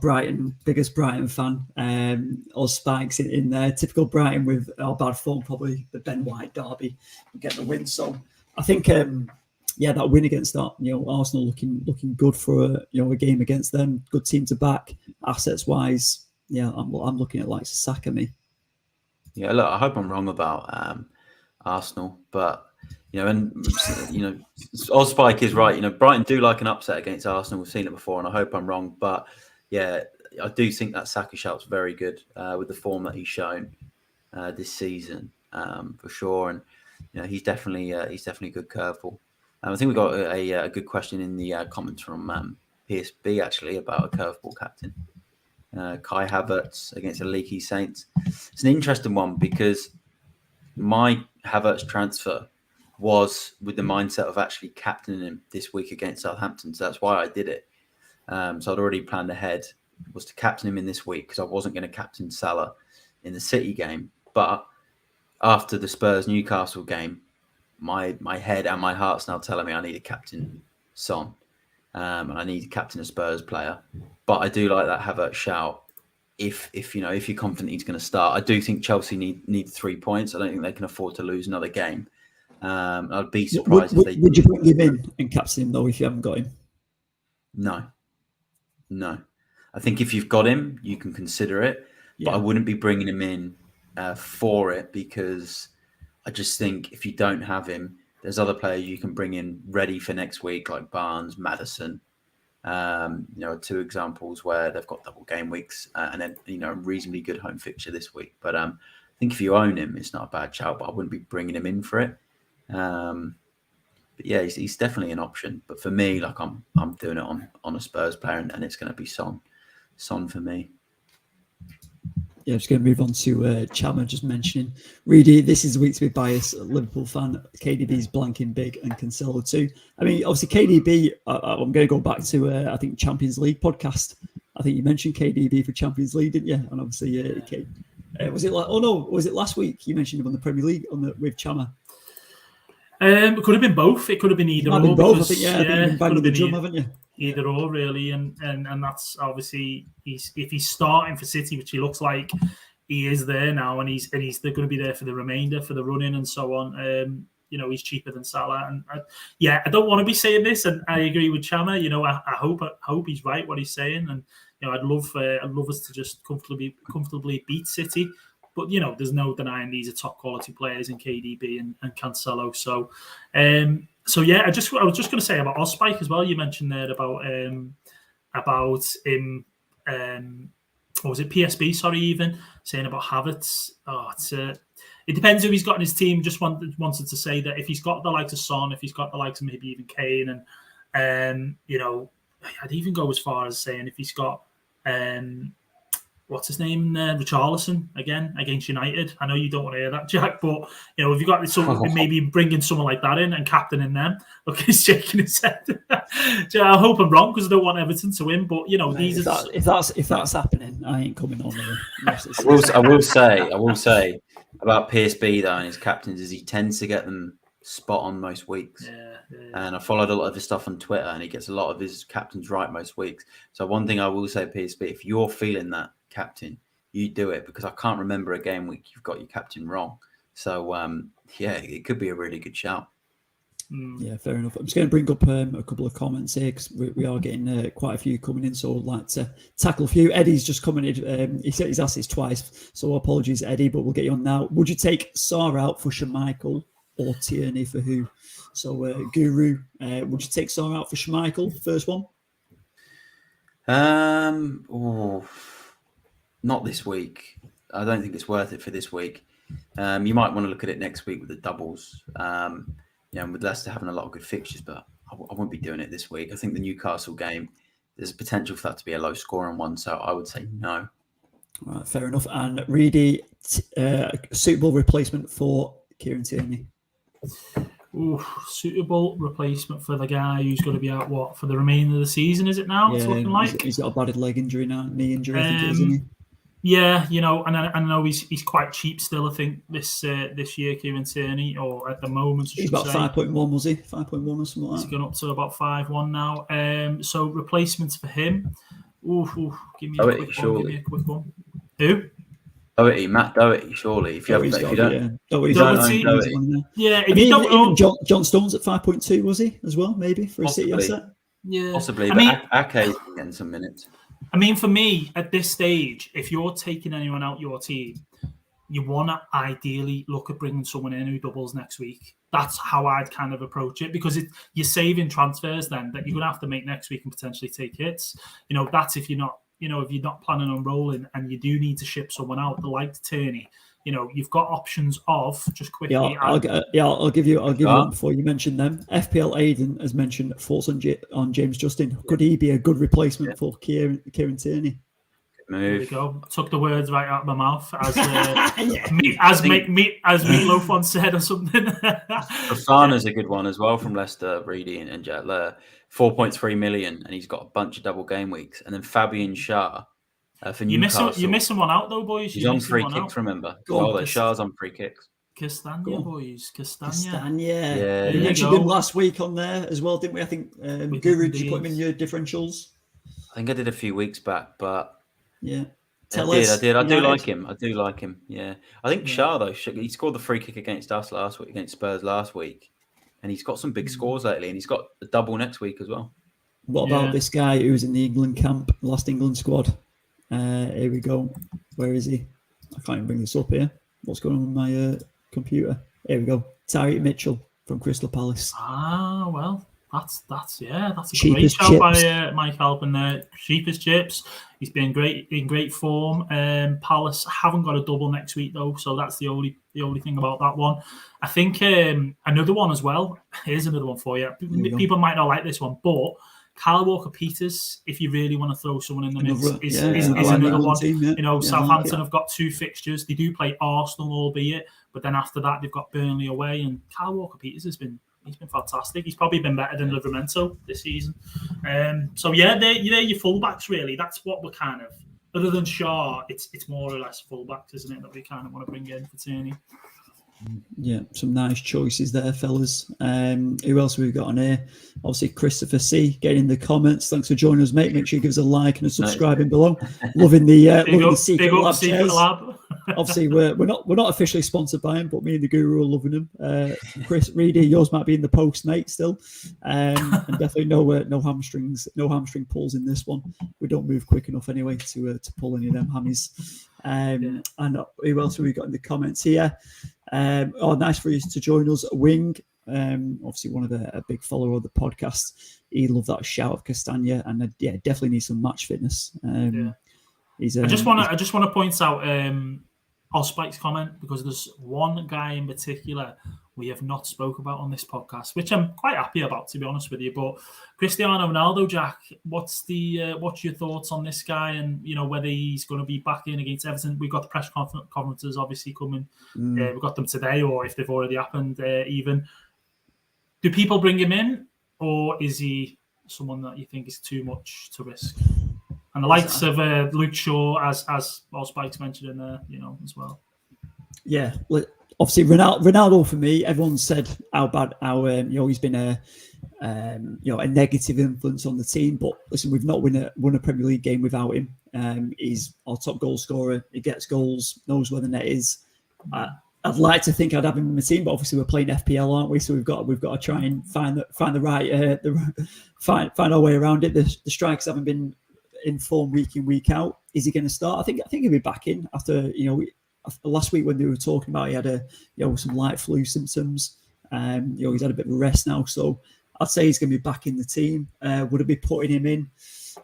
biggest Brighton fan, or Spikes in there. Typical Brighton with our bad form, probably the Ben White derby, and get the win. So I think, that win against that, Arsenal looking good for a game against them. Good team to back, assets wise. Yeah, I'm looking at like Saka me. Yeah, look, I hope I'm wrong about Arsenal, but Spike is right. Brighton do like an upset against Arsenal. We've seen it before, and I hope I'm wrong, but. Yeah, I do think that Saka shout's very good with the form that he's shown this season, for sure. And he's definitely a good curveball. I think we got a good question in the comments from PSB actually about a curveball captain, Kai Havertz against the leaky Saints. It's an interesting one because my Havertz transfer was with the mindset of actually captaining him this week against Southampton, so that's why I did it. So I'd already planned ahead, was to captain him in this week because I wasn't going to captain Salah in the City game. But after the Spurs-Newcastle game, my head and my heart's now telling me I need to captain Son. And I need to captain a Spurs player. But I do like that Havertz shout. If you're confident he's going to start. I do think Chelsea need 3 points. I don't think they can afford to lose another game. I'd be surprised if they... Would you bring him in and captain him, though, if you haven't got him? No. I think if you've got him, you can consider it. Yeah. But I wouldn't be bringing him in for it because I just think if you don't have him, there's other players you can bring in ready for next week, like Barnes, Maddison. 2 examples where they've got double game weeks and then, a reasonably good home fixture this week. But I think if you own him, it's not a bad shout, but I wouldn't be bringing him in for it. But yeah, he's definitely an option. But for me, like I'm doing it on a Spurs player, and it's going to be Son for me. Yeah, I'm just going to move on to Chama just mentioning. Reedy, this is the week to be biased. Liverpool fan. KDB's blanking big and Cancelo too. I mean, obviously KDB, I'm going to go back to, I think, Champions League podcast. I think you mentioned KDB for Champions League, didn't you? And obviously, was it last week you mentioned him on the Premier League with Chama? It could have been both. It could have been either or. Both, I think, I think you've been banging the drum, haven't you? Either or, really, and that's obviously if he's starting for City, which he looks like he is there now, and they're going to be there for the remainder, for the run-in and so on. He's cheaper than Salah, and I don't want to be saying this, and I agree with Chama. I hope he's right what he's saying, and I'd love us to just comfortably beat City. But, there's no denying these are top quality players in KDB and Cancelo. So, yeah, I was just going to say about Ospike as well. You mentioned there about him, or was it PSB? Sorry, even saying about Havertz. It depends who he's got in his team. Just wanted to say that if he's got the likes of Son, if he's got the likes of maybe even Kane, and I'd even go as far as saying if he's got what's his name, Richarlison again against United. I know you don't want to hear that, Jack, but if you got maybe bringing someone like that in and captaining them. Look, he's shaking his head. I hope I'm wrong because I don't want Everton to win, but these if that's happening, I ain't coming on there. I will say about PSB though and his captains is he tends to get them spot on most weeks. Yeah. And I followed a lot of his stuff on Twitter, and he gets a lot of his captains right most weeks. So one thing I will say, PSB, if you're feeling that captain, you do it, because I can't remember a game week you've got your captain wrong. So it could be a really good shout. Yeah, fair enough. I'm just going to bring up a couple of comments here because we are getting quite a few coming in, so I'd like to tackle a few. Eddie's just commented. He said he's asked this twice, so apologies, Eddie, but we'll get you on now. Would you take Sarr out for Schmeichel or Tierney for who? So, Guru, would you take Sarr out for Schmeichel? First one. Not this week. I don't think it's worth it for this week. You might want to look at it next week with the doubles. And with Leicester having a lot of good fixtures, but I won't be doing it this week. I think the Newcastle game, there's potential for that to be a low scoring one, so I would say no. All right, fair enough. And Reedy, suitable replacement for Kieran Tierney. Suitable replacement for the guy who's going to be out for the remainder of the season, is it now? Yeah, it's looking like he's got a bad leg injury now, knee injury, I think it is, isn't he? Yeah, and I know he's quite cheap still, I think, this year, Kieran Tierney, or at the moment. He's about 5.1, was he? 5.1 or something like that. He's gone up to about 5.1 now. So replacements for him. Give me a quick one. Who? Matt Doherty, surely. If you don't Doherty. Yeah, even John Stones at 5.2, was he as well? Maybe for a City asset. Yeah, possibly. But Ake's getting some minutes. I mean, for me at this stage, if you're taking anyone out your team, you want to ideally look at bringing someone in who doubles next week. That's how I'd kind of approach it, because you're saving transfers then that you're going to have to make next week and potentially take hits. That's if you're not. If you're not planning on rolling and you do need to ship someone out, the like Tierney, you've got options of just quickly. I'll give you one before you mention them. FPL Aiden has mentioned thoughts on James Justin. Could he be a good replacement for Kieran Tierney? There we go. Took the words right out of my mouth, as Meatloaf once said or something. Fofana's a good one as well from Leicester, Reedy and Jetler. 4.3 million, and he's got a bunch of double game weeks. And then Fabian Schär for Newcastle. You're missing one out though, boys. He's on free kicks, remember? Schär's on free kicks. Castagna, boys. Castagna. Yeah. We mentioned him last week on there as well, didn't we? I think Guru, did you put him in your differentials? I think I did a few weeks back, but yeah. I did. I do like him. Yeah. I think Schär, though, he scored the free kick against us last week, against Spurs last week. And he's got some big scores lately, and he's got a double next week as well. What about this guy who's in the England camp, last England squad? Here we go. Where is he? I can't even bring this up here. What's going on with my computer? Here we go. Tyreek Mitchell from Crystal Palace. Well, that's a great shout by Mike Alban there. Cheapest chips. He's been in great form. Palace haven't got a double next week though, so that's the only thing about that one. I think another one as well. Here's another one for you. People might not like this one, but Kyle Walker-Peters, if you really want to throw someone in the mix, is another one. Team, Southampton have got 2 fixtures. They do play Arsenal, albeit, but then after that they've got Burnley away, and Kyle Walker-Peters he's been fantastic. He's probably been better than Livramento this season. They're your fullbacks really. That's what we're kind of, other than Shaw, it's more or less fullbacks, isn't it, that we kind of want to bring in for Tierney. Yeah, some nice choices there, fellas. Who else have we got on here? Obviously, Christopher C. Getting in the comments. Thanks for joining us, mate. Make sure you give us a like and a subscribing below. Loving the Secret Lab chairs. Obviously, we're not officially sponsored by him, but me and the Guru are loving them. Chris Reedy, yours might be in the post, mate. Still, and definitely no hamstring pulls in this one. We don't move quick enough anyway to pull any of them hammies. And who else have we got in the comments here? Nice for you to join us, Wing. Obviously one of a big follower of the podcast. He loved that shout of Castagna, and definitely needs some match fitness. I just want to point out Spike's comment, because there's one guy in particular we have not spoke about on this podcast, which I'm quite happy about, to be honest with you. But Cristiano Ronaldo, Jack, what's your thoughts on this guy, and whether he's going to be back in against Everton? We've got the press conferences obviously coming. We've got them today, or if they've already happened, even. Do people bring him in, or is he someone that you think is too much to risk? And the likes of Luke Shaw, as Spike's mentioned in there, as well. Yeah, obviously Ronaldo for me. Everyone said how he's been a negative influence on the team. But listen, we've not won a Premier League game without him. He's our top goal scorer. He gets goals, knows where the net is. I'd like to think I'd have him in the team, but obviously we're playing FPL, aren't we? So we've got to try and find the right find our way around it. The strikers haven't been in form week in, week out. Is he going to start? I think he'll be back in after last week when they were talking about he had some light flu symptoms. He's had a bit of a rest now, so I'd say he's going to be back in the team. Would I be putting him in?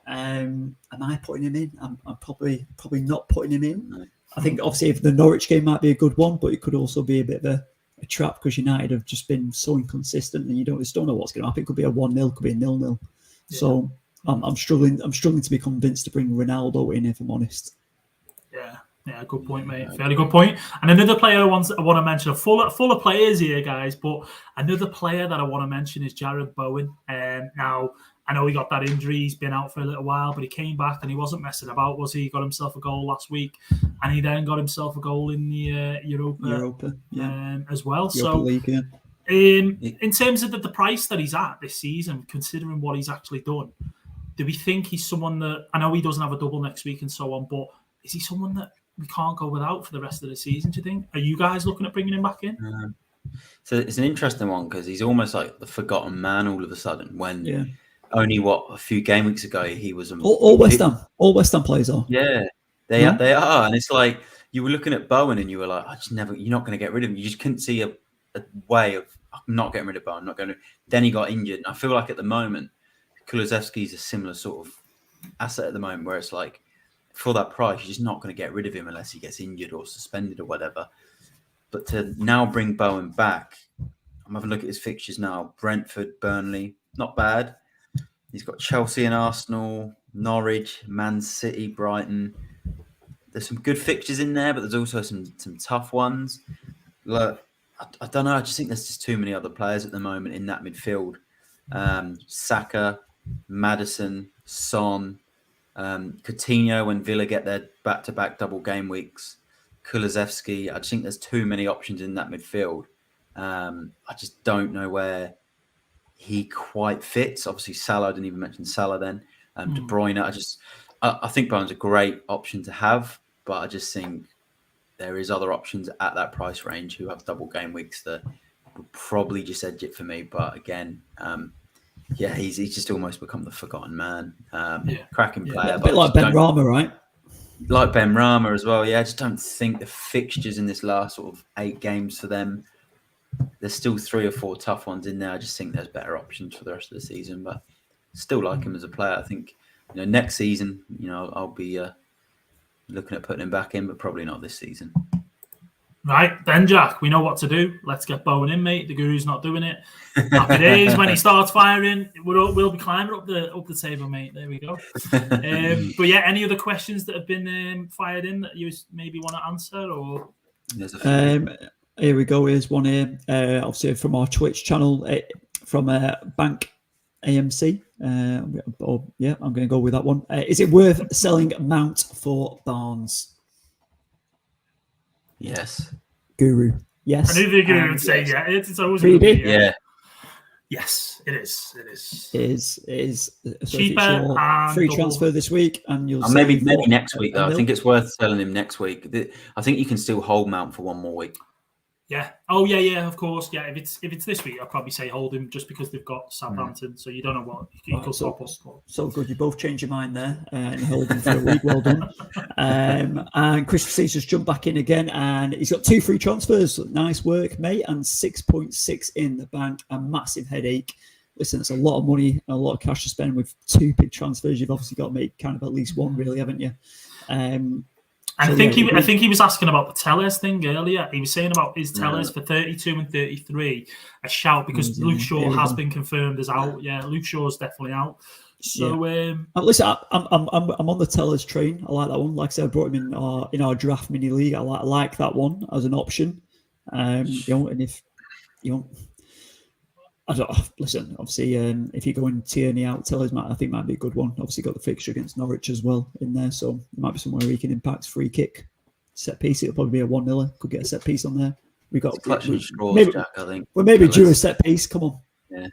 Am I putting him in? I'm probably not putting him in. I think obviously if the Norwich game might be a good one, but it could also be a bit of a trap, because United have just been so inconsistent, and you just don't know what's going to happen. It could be a 1-0, could be a 0-0. Yeah. So I'm struggling to be convinced to bring Ronaldo in, if I'm honest. Yeah, good point, mate. Fairly good point. And another player I want to mention, full of players here, guys, but another player that I want to mention is Jared Bowen. Now, I know he got that injury. He's been out for a little while, but he came back and he wasn't messing about, was he? He got himself a goal last week, and he then got himself a goal in the Europa as well. Europa League, yeah. In terms of the price that he's at this season, considering what he's actually done, do we think he's someone that, I know he doesn't have a double next week and so on, but is he someone that we can't go without for the rest of the season, do you think? Are you guys looking at bringing him back in? So it's an interesting one, because he's almost like the forgotten man all of a sudden, when only a few game weeks ago he was all West Ham players are. Yeah, they are, and it's like you were looking at Bowen and you were like, you're not going to get rid of him. You just couldn't see a way of not getting rid of Bowen, Then he got injured, and I feel like at the moment Kulusevski's a similar sort of asset at the moment, where it's like, for that price, you're just not going to get rid of him unless he gets injured or suspended or whatever. But to now bring Bowen back, I'm having a look at his fixtures now. Brentford, Burnley, not bad. He's got Chelsea and Arsenal, Norwich, Man City, Brighton. There's some good fixtures in there, but there's also some tough ones. Look, I don't know. I just think there's just too many other players at the moment in that midfield. Saka, Maddison, Son, Coutinho when Villa get their back-to-back double game weeks, Kulusevski. I just think there's too many options in that midfield. I just don't know where he quite fits. Obviously, Salah, I didn't even mention Salah then. De Bruyne, I think Bowen's a great option to have, but I just think there is other options at that price range who have double game weeks that would probably just edge it for me. But again, he's just almost become the forgotten man. Cracking player. A bit like Ben Rama, right? Like Ben Rama as well. Yeah, I just don't think the fixtures in this last sort of 8 games for them, there's still 3 or 4 tough ones in there. I just think there's better options for the rest of the season, but still like him as a player. I think, next season, I'll be looking at putting him back in, but probably not this season. Right, then, Jack, we know what to do. Let's get Bowen in, mate. The Guru's not doing it. Happy days when he starts firing. We'll be climbing up the table, mate. There we go. But yeah, any other questions that have been fired in that you maybe want to answer? Or there's a few. Here we go. Here's one here. Obviously from our Twitch channel, from Bank AMC. I'm going to go with that one. Is it worth selling Mount for Barnes? Yes. Guru. Yes. I knew the Guru would say yeah. It's always yeah. Yes, it is. It is. So cheaper and free transfer this week, and you'll maybe next week though. I think it's worth selling him next week. I think you can still hold Mount for one more week. Yeah. Oh, yeah. Of course. Yeah. If it's this week, I'd probably say hold him just because they've got Southampton. So you don't know what he could pop up. So good. You both changed your mind there and hold him for a week. Well done. And Christopher C's just jumped back in again, and he's got 2 free transfers. Nice work, mate. And 6.6 in the bank. A massive headache. Listen, it's a lot of money and a lot of cash to spend with 2 big transfers. You've obviously got to make kind of at least one, really, haven't you? I think he was asking about the Tellers thing earlier. He was saying about his Tellers for 32 and 33 a shout because Luke Shaw has been confirmed as out. Yeah, Luke Shaw's definitely out. So listen, I'm on the Tellers train. I like that one. Like I said, I brought him in our draft mini league. I like that one as an option. And if you don't. I don't listen. Obviously, if you're going Tierney out, Tellers might be a good one. Obviously, got the fixture against Norwich as well in there, so there might be somewhere he can impact. Free kick, set piece. It'll probably be a 1-0. Could get a set piece on there. We got straws, Jack. I think we're maybe due a set piece. Come on. Yeah,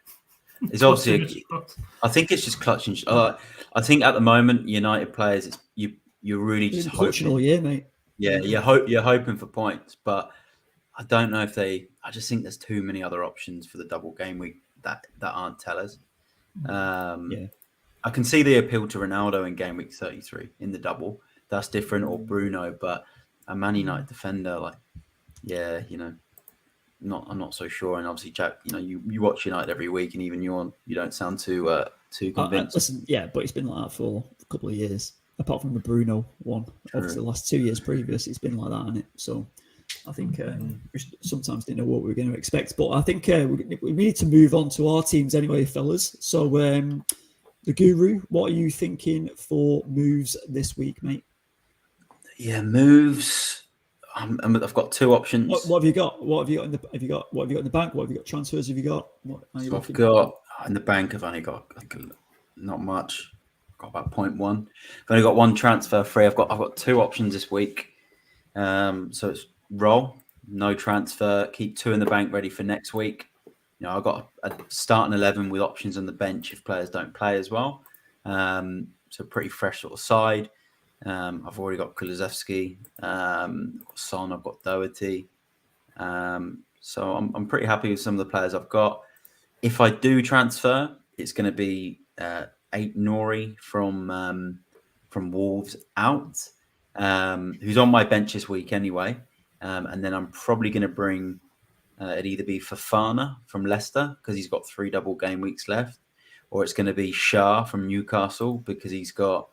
it's obviously. I think it's just clutching. I think at the moment, United players, you're really just hoping all year, mate. Yeah, you're hoping for points, but I don't know if I just think there's too many other options for the double game week that aren't Tellers. I can see the appeal to Ronaldo in game week 33 in the double. That's different, or Bruno, but a Man United defender, I'm not so sure. And obviously, Jack, you watch United every week, and even you don't sound too convinced. Listen, but it's been like that for a couple of years. Apart from the Bruno one, obviously the last 2 years previous, it's been like that, hasn't it? So I think we sometimes didn't know what we were going to expect, but I think we need to move on to our teams anyway, fellas. So, the Guru, what are you thinking for moves this week, mate? Yeah, moves. I've got 2 options. What have you got? What have you got in the bank? What have you got? Transfers have you got? I've got in the bank. I've only got not much. I've got about 0.1. I've only got 1 transfer free. I've got 2 options this week. So it's roll, no transfer, keep 2 in the bank ready for next week. I've got a starting 11 with options on the bench if players don't play as well. So pretty fresh sort of side. I've already got Kulusevski, I've got Son, I've got Doherty. So I'm pretty happy with some of the players I've got. If I do transfer, it's going to be 8 Nori from Wolves out, who's on my bench this week anyway. And then I'm probably going to bring it either be Fofana from Leicester because he's got 3 double game weeks left, or it's going to be Shah from Newcastle because he's got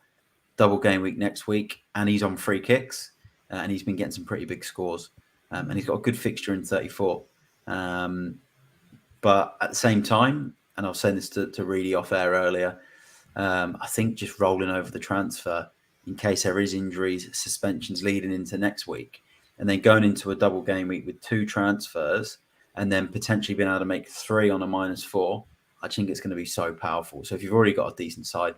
double game week next week and he's on free kicks and he's been getting some pretty big scores and he's got a good fixture in 34. But at the same time, and I was saying this to Reedy off air earlier, I think just rolling over the transfer in case there is injuries, suspensions leading into next week, and then going into a double game week with 2 transfers and then potentially being able to make 3 on a -4, I think it's going to be so powerful. So if you've already got a decent side,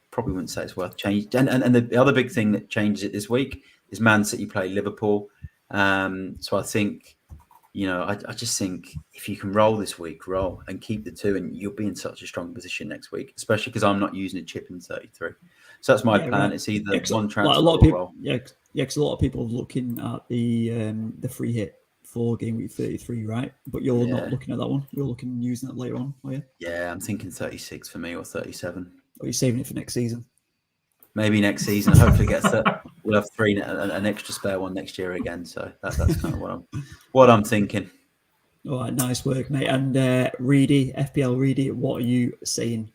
probably wouldn't say it's worth changing. And the other big thing that changes it this week is Man City play Liverpool. So I think, I just think if you can roll this week, roll and keep the 2, and you'll be in such a strong position next week, especially because I'm not using a chip in 33. So that's my plan. Right. It's either one transfer or roll. Because a lot of people are looking at the free hit for game week 33, right? But you're not looking at that one. You're looking using it later on, are you? Yeah, I'm thinking 36 for me or 37. Or you're saving it for next season? Maybe next season. Hopefully, we'll have 3 an extra spare one next year again. So that's kind of what I'm thinking. All right, nice work, mate. And Reedy, FPL Reedy, what are you saying?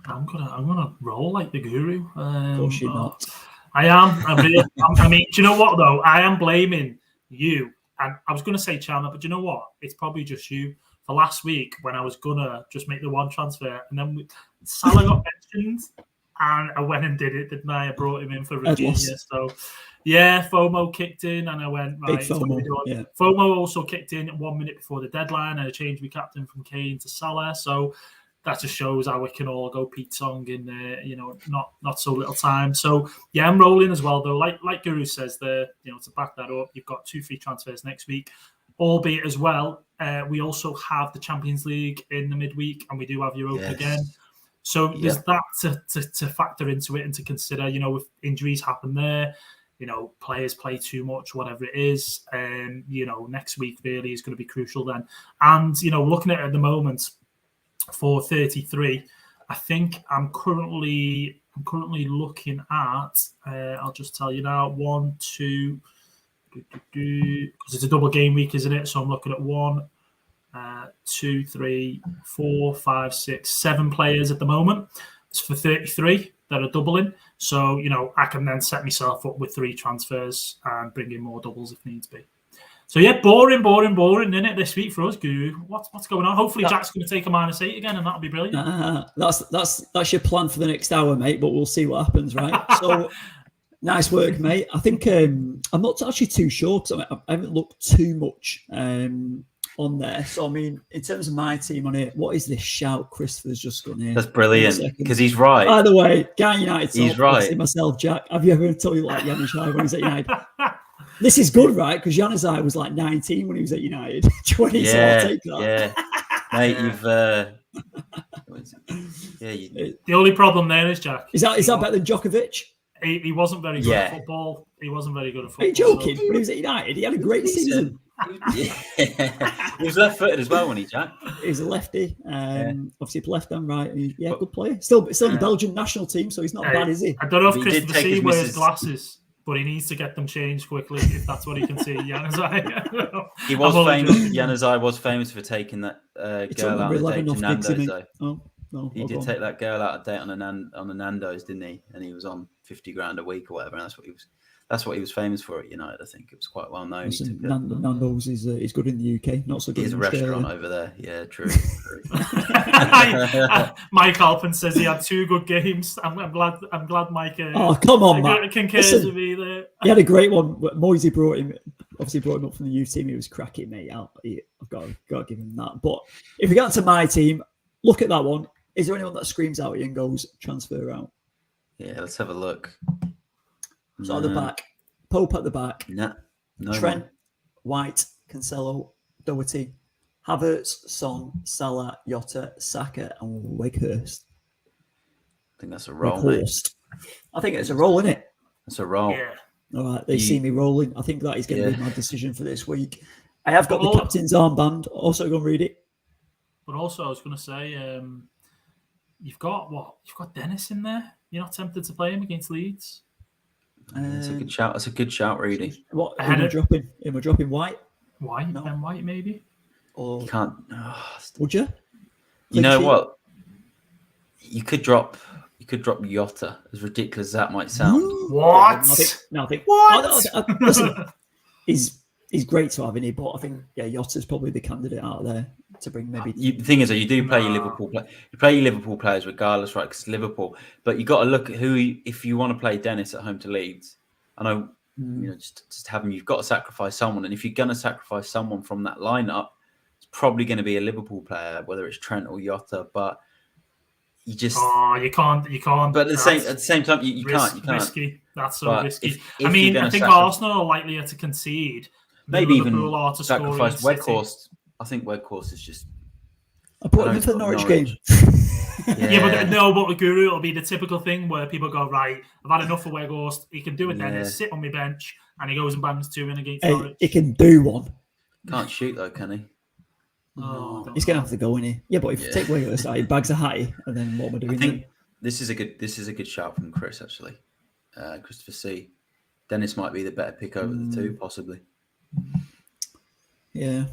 I'm gonna roll like the Guru. Of course you're not. I am. I mean, do you know what though? I am blaming you. And I was going to say Chandler, but do you know what? It's probably just you. For last week when I was gonna just make the 1 transfer, and then Salah got mentioned, and I went and did it, didn't I? I brought him in for Virginia. So yeah, FOMO kicked in, and I went right. Big FOMO. Yeah. FOMO also kicked in 1 minute before the deadline, and I changed my captain from Kane to Salah. So that just shows how we can all go Pete Song in not so little time. So yeah, I'm rolling as well though. Like Guru says there, to back that up, you've got 2 free transfers next week. Albeit as well, we also have the Champions League in the midweek, and we do have Europa again. So there's that to factor into it and to consider. If injuries happen there, players play too much, whatever it is. Next week really is going to be crucial then. And, looking at it at the moment for 33, I think I'm currently looking at, I'll just tell you now, 1, 2, because it's a double game week, isn't it? So I'm looking at 1, 2, 3, 4, 5, 6, 7 players at the moment. It's for 33 that are doubling. So, I can then set myself up with 3 transfers and bring in more doubles if needs be. So, yeah, boring, isn't it, this week for us, Guru? What's going on? Hopefully Jack's going to take a -8 again, and that'll be brilliant. That's your plan for the next hour, mate, but we'll see what happens, right? So, nice work, mate. I think I'm not actually too sure because I haven't looked too much on there. So, I mean, in terms of my team on it, what is this shout Christopher's just gone in? That's brilliant because he's right. By the way, Guy United. He's right. Myself, Jack. Have you ever told you like Januzaj when he was at United? This is good, right? Because Januzaj was like 19 when he was at United. 20, so I'll take that. Yeah, mate, you've. The only problem there is, Jack. Is that better than Djokovic? He wasn't very good at football. He wasn't very good at football. Are you joking? When he was at United, he had a great season. He was left-footed as well when he Jack. He's a lefty. Obviously left and right. Good player. Still in the Belgian national team, so he's not bad, is he? I don't know if Christopher C wears glasses, but he needs to get them changed quickly if that's what he can see. Januzaj. He was famous. Januzaj was famous for taking that girl out on a date to Nando's, though. No, he did take that girl out on a date on a Nando's, didn't he? And he was on 50 grand a week or whatever. And that's what he was famous for at United. I think it was quite well known. Nando's is good in the UK, not so good. He's a restaurant over there. Yeah, true. Mike Alpin says he had 2 good games. I'm glad Mike. Come on, Matt. Concurs with me there. He had a great one. Moisey brought him up from the youth team. He was cracking, mate. I've got to give him that. But if we get to my team, look at that one. Is there anyone that screams out at you and goes transfer out? Yeah, let's have a look. So at the back, Pope at the back. No Trent, one. White, Cancelo, Doherty, Havertz, Son, Salah, Jota, Saka, and Weghorst. I think that's a roll, mate. I think it's a roll, isn't it? It's a roll. Yeah. All right, they see me rolling. I think that is going to be my decision for this week. I have got the captain's armband. Also, go and read it. But also, I was going to say, you've got Dennis in there. You're not tempted to play him against Leeds. That's a good shout. That's a good shout, Reedy. What am I dropping? Am I dropping White? White? No. Ben White, maybe. Or you can't. Would you? You know what? You could drop Jota. As ridiculous as that might sound. What? Nothing. What? Listen, he's great to have in here, but I think Jota's probably the candidate out there to bring maybe. The thing is that you do play your Liverpool you play your Liverpool players regardless, right? Because it's Liverpool, but you got to look at if you want to play Dennis at home to Leeds. I know, just having you've got to sacrifice someone, and if you're going to sacrifice someone from that lineup, it's probably going to be a Liverpool player, whether it's Trent or Jota. But you just you can't. But at the same time, you can't. Risky. That's so risky. I think Arsenal are likelier to concede. Maybe even sacrifice Weghorst. I think Weghorst is just. I put him in for the Norwich game. But with Guru, it'll be the typical thing where people go, right, I've had enough of Weghorst. He can do it then, sit on my bench, and he goes and bangs 2 in against Norwich. He can do one. Can't shoot though, can he? He's going to have to go in here. Yeah, but if you take Weghorst out, he bags a hattie, and then what am I doing? I think this is a good shout from Chris, actually. Christopher C. Dennis might be the better pick over the 2, possibly. Yeah.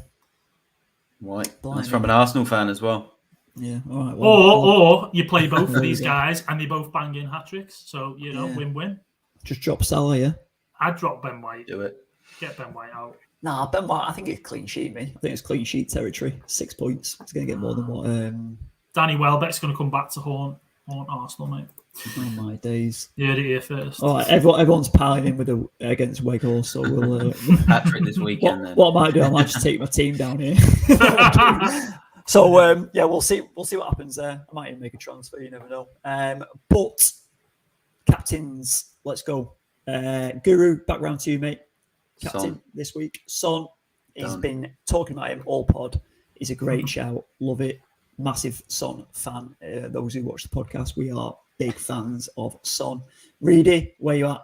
White. That's from an Arsenal fan as well. Yeah. All right. Or you play both of these guys and they both bang in hat tricks. So, win-win. Just drop Salah, yeah? I'd drop Ben White. Do it. Get Ben White out. Nah, Ben White, I think it's clean sheet, me. I think it's clean sheet territory. 6 points. It's going to get more than what... Danny Welbeck's going to come back to haunt Arsenal, mate. Oh, my days. You heard it here first. All right, everyone's piling in against Weghorst, so we'll... Patrick this weekend, then. What I might do, I might just take my team down here. So, we'll see what happens there. I might even make a transfer, you never know. But, captains, let's go. Guru, back round to you, mate. Captain this week. Son, he's been talking about him all pod. He's a great shout. Love it. Massive Son fan. Those who watch the podcast, we are big fans of Son. Reedy, where you at?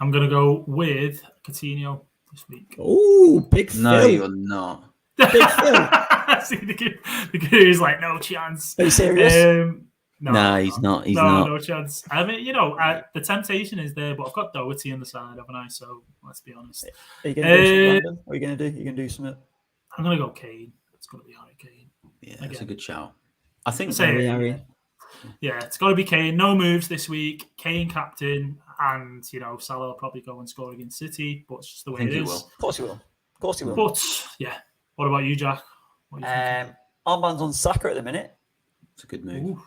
I'm going to go with Coutinho this week. Oh, big Phil. No, you're not. Big Phil. See, the guy's like, no chance. Are you serious? No, he's not. He's no, not. No chance. I mean, the temptation is there, but I've got Doherty on the side, haven't I? So let's be honest. Are you going to do something random? What are you going to do? You're going to do something? I'm going to go Kane. It's going to be Harry Kane. Yeah, that's a good shout. I think Harry. Yeah, it's got to be Kane. No moves this week. Kane captain, and Salah will probably go and score against City, but it's just the way it is. Of course he will. But yeah, what about you, Jack? Armband's on Saka at the minute. It's a good move. Ooh.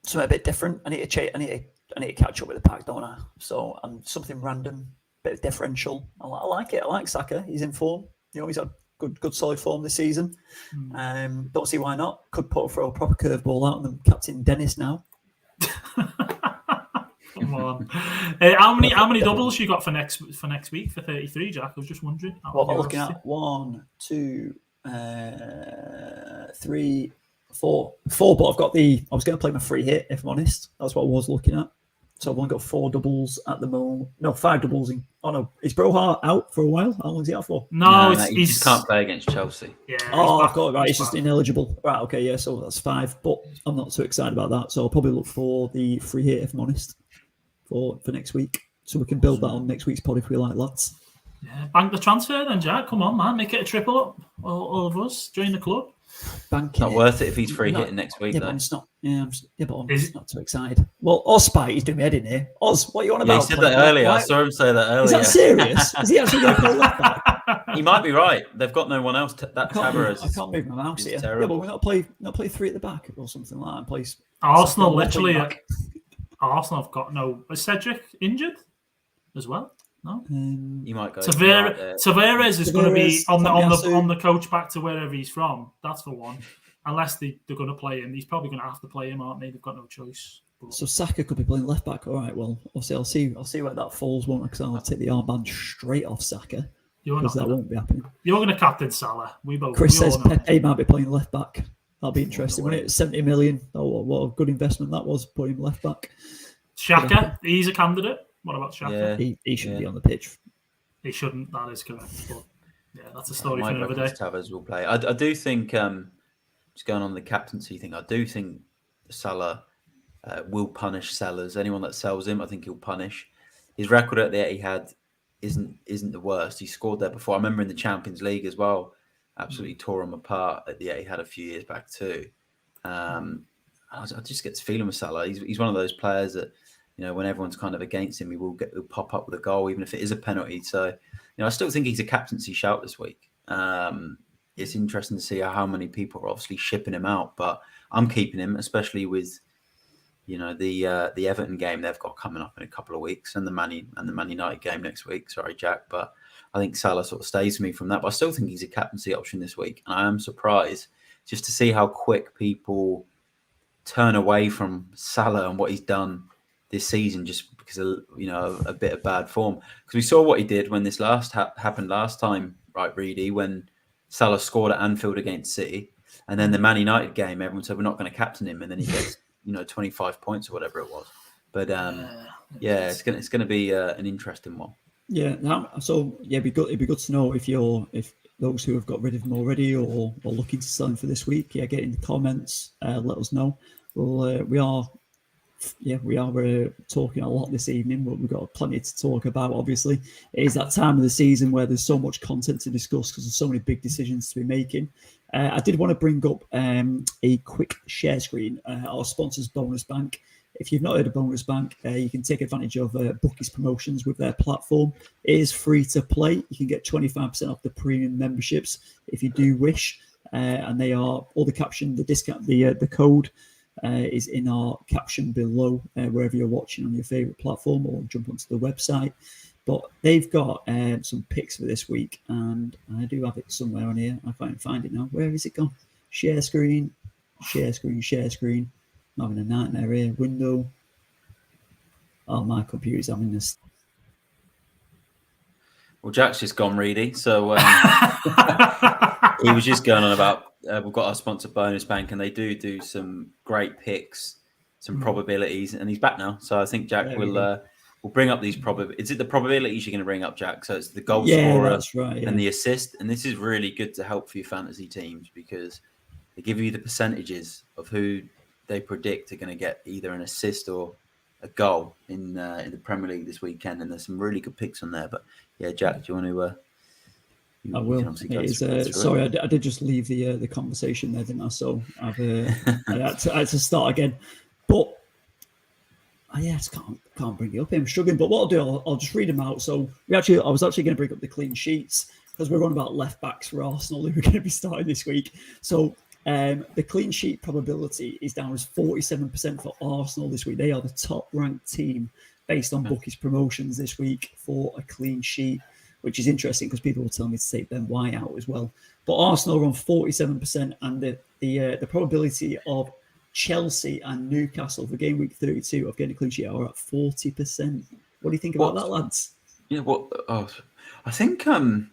Something a bit different. I need to catch up with the pack, don't I? So something random, bit of differential. I like it. I like Saka. He's in form. He's had good solid form this season. Don't see why not. Could throw a proper curveball out on them. Captain Dennis now. Come on. How many doubles you got for next week for 33, Jack? I was just wondering. What am I looking at? 1, 2, 3, 4. 4, but I was going to play my free hit, if I'm honest. That's what I was looking at. So I've only got 4 doubles at the moment. No, 5 doubles. Is Broha out for a while? How long is he out for? No, he just can't play against Chelsea. Yeah. I've got it right. He's just ineligible. Right, okay, yeah, so that's 5. But I'm not too excited about that. So I'll probably look for the free hit, if I'm honest, for next week. So we can build that on next week's pod if we like, lads. Yeah, bank the transfer then, Jack. Come on, man. Make it a triple up. All of us. Join the club. Banking not worth it if he's free hitting next week, yeah, though. But it's not. Yeah, but I'm just not too excited. Well, Spite, he's doing me head in here. Oz, what are you on about? He said that earlier. I saw him say that earlier. Is that serious? Is he actually going to play left back? He might be right. They've got no one else. That Tavares. I can't move my mouse here. Terrible. Yeah, but we're not play 3 at the back or something like that. Place Arsenal literally. Arsenal have got no. Is Cedric injured as well? No. You might go. Tavares is going to be on the coach back to wherever he's from. That's for one. Unless they're going to play him, he's probably going to have to play him, aren't they? They've got no choice. But... So Saka could be playing left back. All right. Well, obviously, I'll see where that falls, won't I? Because I'll take the armband straight off Saka. Because that won't be happening. You're going to captain Salah. Chris says Pepe might be playing left back. That'll be interesting. When it's 70 million, what a good investment that was. Put him left back. Xhaka, he's a candidate. What about Xhaka? Yeah. He shouldn't be on the pitch. He shouldn't. That is correct. But yeah, that's a story for another day. Tavares will play. I do think. Just going on the captaincy thing, I do think Salah will punish sellers. Anyone that sells him, I think he'll punish. His record at the Etihad isn't the worst. He scored there before. I remember in the Champions League as well. Absolutely tore him apart at the Etihad a few years back too. I just get this feeling with Salah. He's one of those players that, when everyone's kind of against him, he'll pop up with a goal, even if it is a penalty. So, I still think he's a captaincy shout this week. It's interesting to see how many people are obviously shipping him out, but I'm keeping him, especially with, the Everton game they've got coming up in a couple of weeks and the Man United game next week. Sorry, Jack, but I think Salah sort of stays for me from that. But I still think he's a captaincy option this week, and I am surprised just to see how quick people turn away from Salah and what he's done this season, just because of a bit of bad form. Because we saw what he did when this happened last time, right, Reedy, when Salah scored at Anfield against City, and then the Man United game, everyone said we're not going to captain him, and then he gets 25 points or whatever it was. But it's going to be an interesting one. Yeah. It'd be good to know if those who have got rid of him already or looking to sell him for this week. Yeah, get in the comments. Let us know. Well, we are talking a lot this evening, but we've got plenty to talk about. Obviously, it is that time of the season where there's so much content to discuss because there's so many big decisions to be making. I did want to bring up a quick share screen. Our sponsors, Bonus Bank. If you've not heard of Bonus Bank, you can take advantage of Bookies promotions with their platform. It is free to play. You can get 25% off the premium memberships if you do wish, and they are all the caption, the discount, the code. Is in our caption below wherever you're watching on your favourite platform, or jump onto the website. But they've got some picks for this week, and I do have it somewhere on here. I can't find it now. Where is it gone? Share screen. I'm having a nightmare here. Window. Oh, my computer's having this. Well, Jack's just gone, Reedy. So he was just going on about we've got our sponsor Bonus Bank, and they do some great picks, some probabilities, and he's back now. So I think Jack will we'll bring up these Is it the probabilities you're going to bring up, Jack? So it's the goal Yeah, scorer that's right, and the assist. And this is really good to help for your fantasy teams because they give you the percentages of who they predict are going to get either an assist or a goal in the Premier League this weekend. And there's some really good picks on there. But yeah, Jack, do you want to? I will. Sorry, I did just leave the conversation there, didn't I? So I had to start again. But I just can't bring it up. I'm struggling. But what I'll do, I'll just read them out. So I was actually going to bring up the clean sheets because we're on about left backs for Arsenal who are going to be starting this week. So the clean sheet probability is down as 47% for Arsenal this week. They are the top ranked team based on bookies promotions this week for a clean sheet, which is interesting because people will tell me to take Ben White out as well. But Arsenal are on 47%, and the probability of Chelsea and Newcastle for game week 32 of getting a clean sheet are at 40%. What do you think about that, lads? Yeah, I think to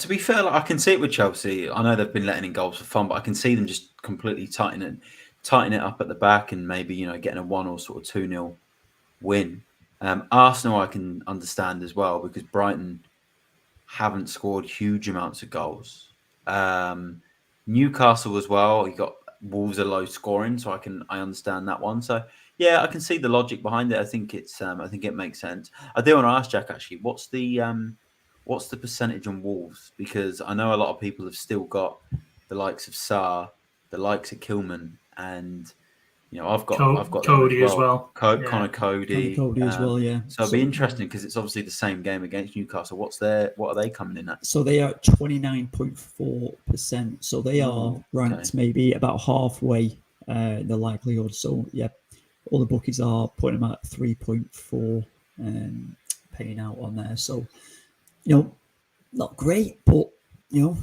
be fair, I can see it with Chelsea. I know they've been letting in goals for fun, but I can see them just completely tighten it up at the back and maybe getting a 1 or sort of 2-0 win. Arsenal I can understand as well because Brighton haven't scored huge amounts of goals. Newcastle as well. You got Wolves are low scoring, so I understand that one. So yeah, I can see the logic behind it. I think it makes sense. I do want to ask Jack actually, what's the percentage on Wolves? Because I know a lot of people have still got the likes of Sarr, the likes of Kilman, and I've got Cody as well. Connor Cody as well, yeah. So it'll be interesting because it's obviously the same game against Newcastle. What are they coming in at? So they are at 29.4%. So they are ranked maybe about halfway the likelihood. So yeah, all the bookies are putting them at 3.4 paying out on there. So not great, but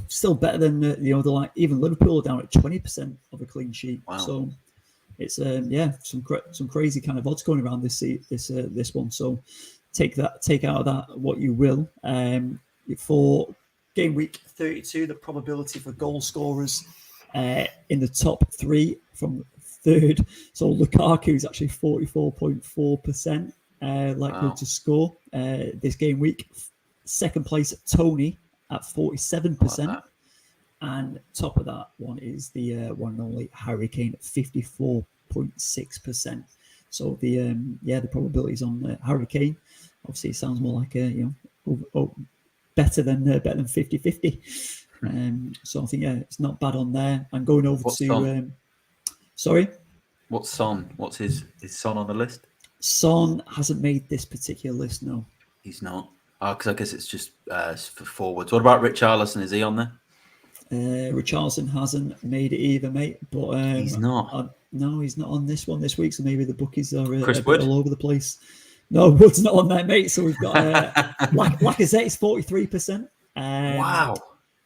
still better than even Liverpool are down at 20% of a clean sheet. Wow. So it's some crazy kind of odds going around this one. So take out of that what you will. For game week 32, the probability for goal scorers in the top 3 from third. So Lukaku is actually 44.4% likely to score this game week. Second place, Tony at 47%. And top of that one is the one and only Harry Kane at 54.6%. So the probabilities on Harry Kane, obviously it sounds more like better than 50-50. So I think it's not bad on there. And going over sorry, what's Son? What's is Son on the list? Son hasn't made this particular list. No, he's not. Because I guess it's just for forwards. What about Richarlison? Is he on there? Richarlison hasn't made it either, mate. But he's not. No, he's not on this one this week. So maybe the bookies are all over the place. No, Wood's not on there, mate. So we've got Lacazette is 43%. Wow.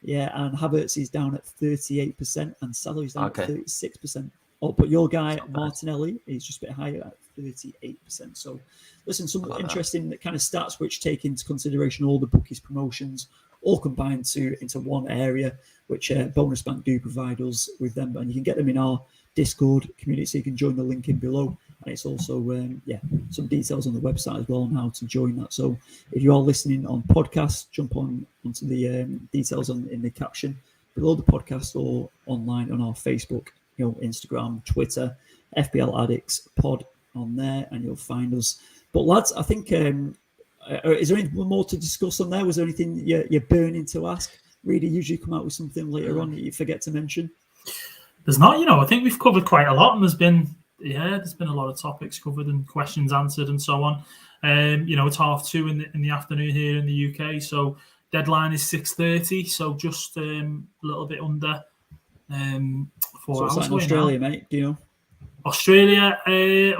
Yeah, and Havertz is down at 38%, and Salah is down at 36%. Oh, but your guy Martinelli is just a bit higher at 38%. So, listen, some interesting kind of stats which take into consideration all the bookies promotions, all combined into one area, which Bonus Bank do provide us with them, and you can get them in our Discord community, so you can join the link in below. And it's also some details on the website as well on how to join that. So if you are listening on podcast, jump onto the details in the caption below the podcast or online on our Facebook, Instagram, Twitter, FPL Addicts Pod on there, and you'll find us. But lads, I think is there anything more to discuss on there? Was there anything you're burning to ask? Reader usually come out with something later on that you forget to mention. There's not, I think we've covered quite a lot, and there's been a lot of topics covered and questions answered and so on. It's 2:30 in the afternoon here in the UK, so deadline is 6:30, so just a little bit under 4 hours. What's in Australia, mate? Do you know? Australia,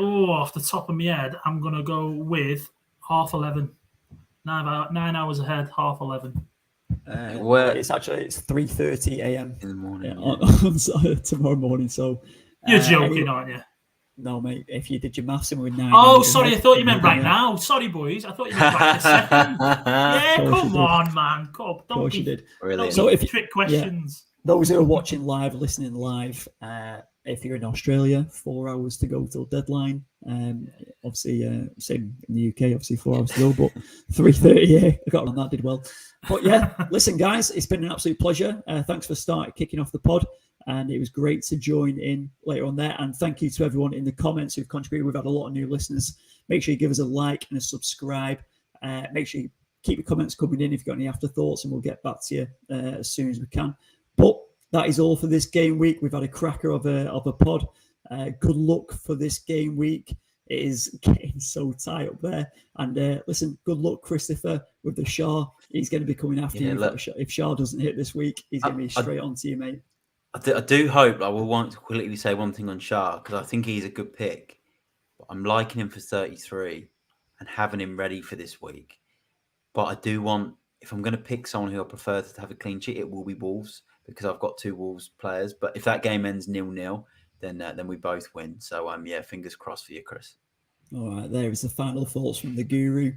off the top of my head, I'm going to go with 11:30. 9 hours ahead, 11:30. It's 3:30 a.m. in the morning on tomorrow morning. So you're joking, aren't you? No, mate. If you did your maths and we're 9. Oh, sorry. I thought you meant right now. Sorry, boys. I thought you meant right a second. Yeah, come on, man. Don't did. Really? So if trick questions. Those who are watching live, listening live, if you're in Australia, 4 hours to go till deadline. Obviously, same in the UK, obviously 4 hours to go, but 3:30. Yeah, I got on that, did well. But yeah, listen, guys, it's been an absolute pleasure. Thanks for kicking off the pod. And it was great to join in later on there. And thank you to everyone in the comments who've contributed. We've had a lot of new listeners. Make sure you give us a like and a subscribe. Make sure you keep your comments coming in if you've got any afterthoughts, and we'll get back to you as soon as we can. But that is all for this game week. We've had a cracker of a pod. Good luck for this game week. It is getting so tight up there. And listen, good luck, Christopher, with the Shah. He's going to be coming after you. If Shah doesn't hit this week, he's going to be straight on to you, mate. I do hope I will want to quickly say one thing on Shah, because I think he's a good pick. But I'm liking him for 33 and having him ready for this week. But I do want, if I'm going to pick someone who I prefer to have a clean sheet, it will be Wolves, because I've got 2 Wolves players. But if that game ends 0-0, then we both win. So yeah, fingers crossed for you, Chris. All right, there is the final thoughts from the Guru.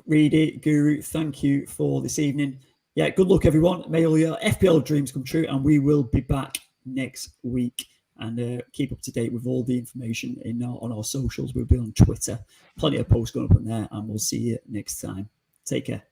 Read it, Guru. Thank you for this evening. Yeah, good luck, everyone. May all your FPL dreams come true, and we will be back next week. And keep up to date with all the information on our socials. We'll be on Twitter. Plenty of posts going up on there, and we'll see you next time. Take care.